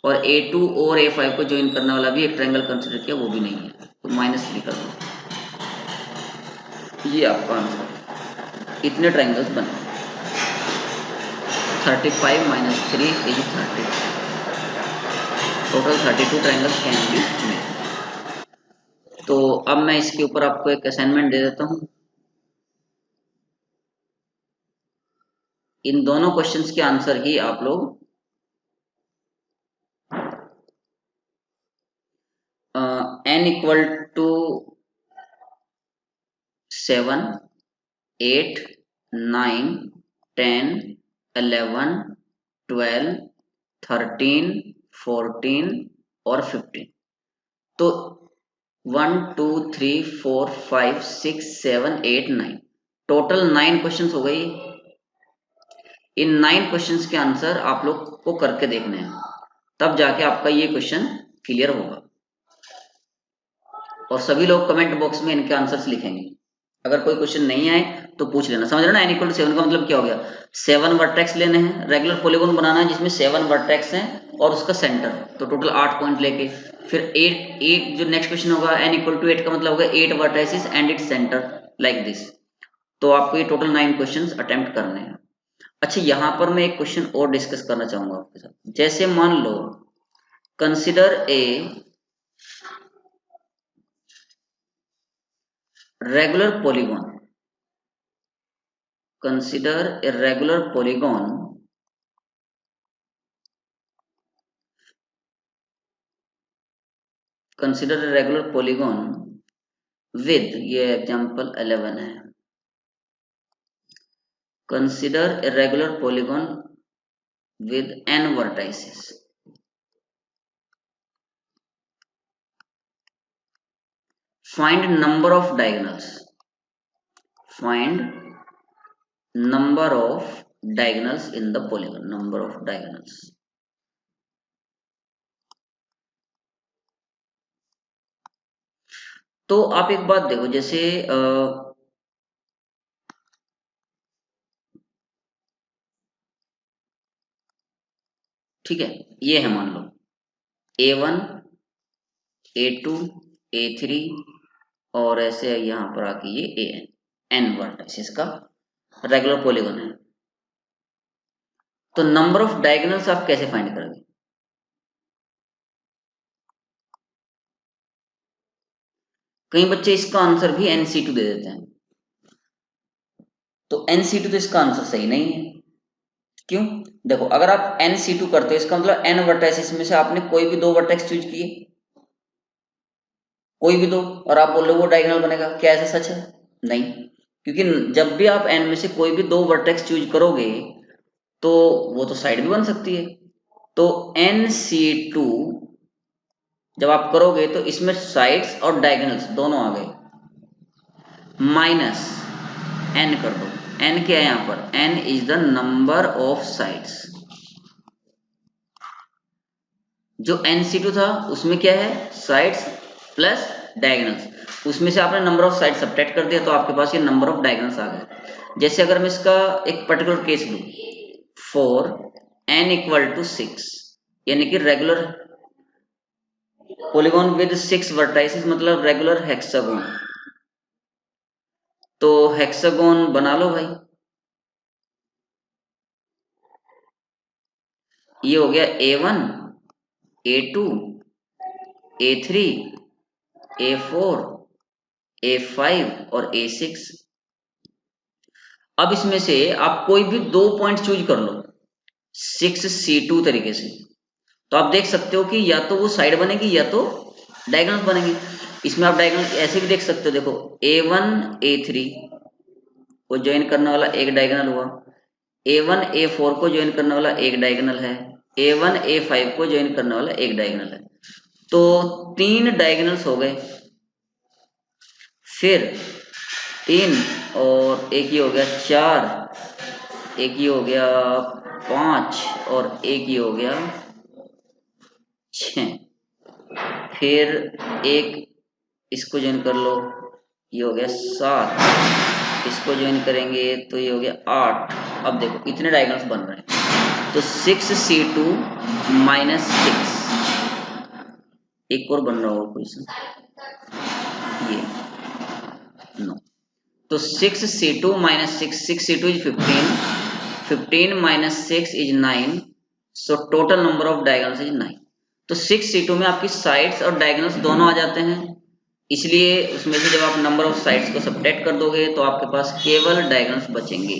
और A2 और A5 को ज्वाइन करने वाला भी एक ट्रायंगल कंसिडर किया, वो भी नहीं है। तो -3 कर दो, ये आपका आंसर। इतने ट्रायंगल्स बने, 35 - 3 = 30, total 32 triangles can be made. तो अब मैं इसके ऊपर आपको एक असाइनमेंट दे देता हूं। इन दोनों क्वेश्चंस के आंसर ही आप लोग n इक्वल टू 7, 8, 9, 10, 11, 12, 13, 14 और 15। तो 1, 2, 3, 4, 5, 6, 7, 8, 9 टोटल 9 क्वेश्चंस हो गई। इन 9 क्वेश्चंस के आंसर आप लोग को करके देखने हैं, तब जाके आपका ये क्वेश्चन क्लियर होगा। और सभी लोग कमेंट बॉक्स में इनके आंसर्स लिखेंगे। अगर कोई क्वेश्चन नहीं आए तो पूछ लेना। समझ रहे ना, n = 7 का मतलब क्या हो गया, 7 वर्टेक्स लेने हैं, रेगुलर पॉलीगॉन बनाना है जिसमें 7 वर्टेक्स हैं और उसका सेंटर, तो टोटल 8 पॉइंट लेके फिर 8 जो नेक्स्ट क्वेश्चन होगा n = 8 का मतलब होगा 8 vertexes and its centre like this. तो आपको ये टोटल 9 क्वेश्चंस अटेम्प्ट करने हैं। अच्छा, यहां पर मैं एक क्वेश्चन और डिस्कस करना चाहूंगा आपके साथ। जैसे मान लो consider a regular polygon consider a regular polygon with, ये एग्जांपल 11 है, consider a regular polygon with n vertices. Find number of diagonals. Find number of diagonals in the polygon. Number of diagonals. तो आप एक बात देखो, जैसे ठीक है, ये है मान लो A1, A2, A3 और ऐसे यहाँ पर आके ये AN, n वर्टिसेस का रेगुलर पॉलीगॉन है। तो नंबर ऑफ डायगोनल्स आप कैसे फाइंड करोगे? कई बच्चे इसका आंसर भी NC2 दे देते हैं, तो NC2 तो इसका आंसर सही नहीं है। क्यों? देखो, अगर आप NC2 करते हो इसका मतलब n वर्टेक्स में से आपने कोई भी 2 वर्टेक्स चूज किए, कोई भी 2, और आप बोल रहे हो वो डायगोनल बनेगा। क्या ऐसा सच है? नहीं, क्योंकि जब भी आप n में से कोई भी 2 वर्टेक्स चूज करोगे तो वो तो साइड भी बन सकती है। तो NC2 जब आप करोगे तो इसमें साइड्स और डायगोनल्स दोनों आ गए, माइनस n कर दो। n क्या है यहाँ पर? n is the number of sides. जो NC2 था उसमें क्या है? Sides plus diagonals. उसमें से आपने नंबर ऑफ साइड सब्ट्रैक्ट कर दिया तो आपके पास ये नंबर ऑफ डायगोनल्स आ गए। जैसे अगर मैं इसका एक पर्टिकुलर केस लूं, फॉर n इक्वल टू 6, यानी कि रेगुलर पॉलीगॉन विद 6 वर्टाइसेस, मतलब रेगुलर हेक्सागोन। तो हेक्सागोन बना लो भाई। ये हो गया A1, A2, A3, A4, A5 और A6। अब इसमें से आप कोई भी 2 पॉइंट चूज कर लो 6C2 तरीके से, तो आप देख सकते हो कि या तो वो साइड बनेगी या तो डायगोनल बनेंगे। इसमें आप डायगोनल ऐसे भी देख सकते हो, देखो A1, A3 को ज्वाइन करने वाला एक डायगोनल हुआ, A1, A4 को ज्वाइन करने वाला एक डायगोनल है, A1, A5 को ज्वाइन करने वाला एक डायगोनल है। तो 3 डायगोनल्स हो गए। फिर 3 और एक ये हो गया 4, एक ये हो गया 5 और एक ये हो गया 6। फिर एक इसको ज्वाइन कर लो, ये हो गया 7, इसको ज्वाइन करेंगे तो ये हो गया 8। अब देखो इतने डायगोनल्स बन रहे हैं, तो 6C2 माइनस 6, एक और बन रहा होगा क्वेश्चन, ये नो। तो 6C2 minus 6, 6C2 is 15, 15 minus 6 is 9, so total number of diagonals is 9। तो 6C2 में आपकी साइड्स और डायगोनल्स दोनों आ जाते हैं, इसलिए उसमें से जब आप नंबर ऑफ साइड्स को सब्ट्रैक्ट कर दोगे तो आपके पास केवल डायगोनल्स बचेंगे।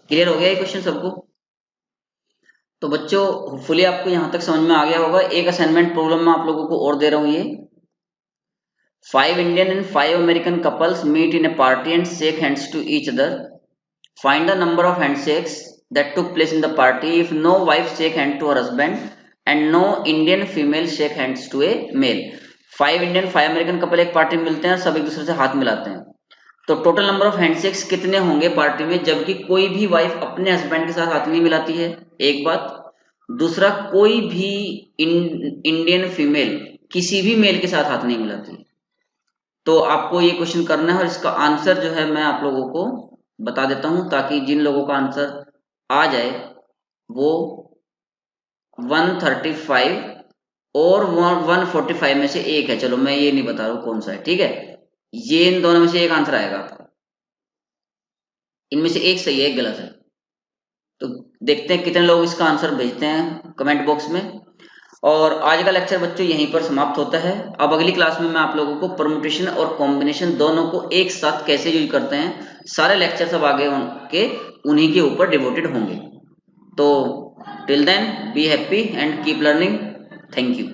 क्लियर हो गया ये क्वेश्चन सबको? तो बच्चों होपफुली आपको यहां तक समझ में आ गया होगा। एक असाइनमेंट प्रॉब्लम मैं आप लोगों को और दे रहा हूं, ये 5 Indian and 5 American couples meet in a party and shake hands to each other. Find the number of handshakes that took place in the party if no wife shake hand to her husband and no Indian female shake hands to a male. 5 Indian 5 American couple एक party में मिलते हैं और सब एक दूसरे से हाथ मिलाते हैं। तो टोटल नंबर ऑफ हैंडशेक्स कितने होंगे पार्टी में, जबकि कोई भी वाइफ अपने हस्बैंड के साथ हाथ नहीं मिलाती है? एक बात। दूसरा, कोई भी इंडियन फीमेल किसी भी मेल के साथ हाथ नहीं मिलाती। तो आपको ये क्वेश्चन करना है और इसका आंसर जो है मैं आप लोगों को बता देता हूं, ताकि जिन लोगों का आंसर आ जाए वो 135 और 145 में से एक है। चलो मैं ये नहीं बता रहा हूं कौन सा है, ठीक है? ये इन दोनों में से एक आंसर आएगा आपका, इनमें से एक सही है एक गलत है। तो देखते हैं कितने लोग इसका आंसर भेजते हैं कमेंट बॉक्स में। और आज का लेक्चर बच्चों यहीं पर समाप्त होता है। अब अगली क्लास में मैं आप लोगों को परम्यूटेशन और कॉम्बिनेशन दोनों को एक साथ कैसे यूज करते हैं, सारे लेक्चर सब आगे उनके उन्हीं के ऊपर डिवोटेड होंगे। तो till then be happy and keep learning. Thank you.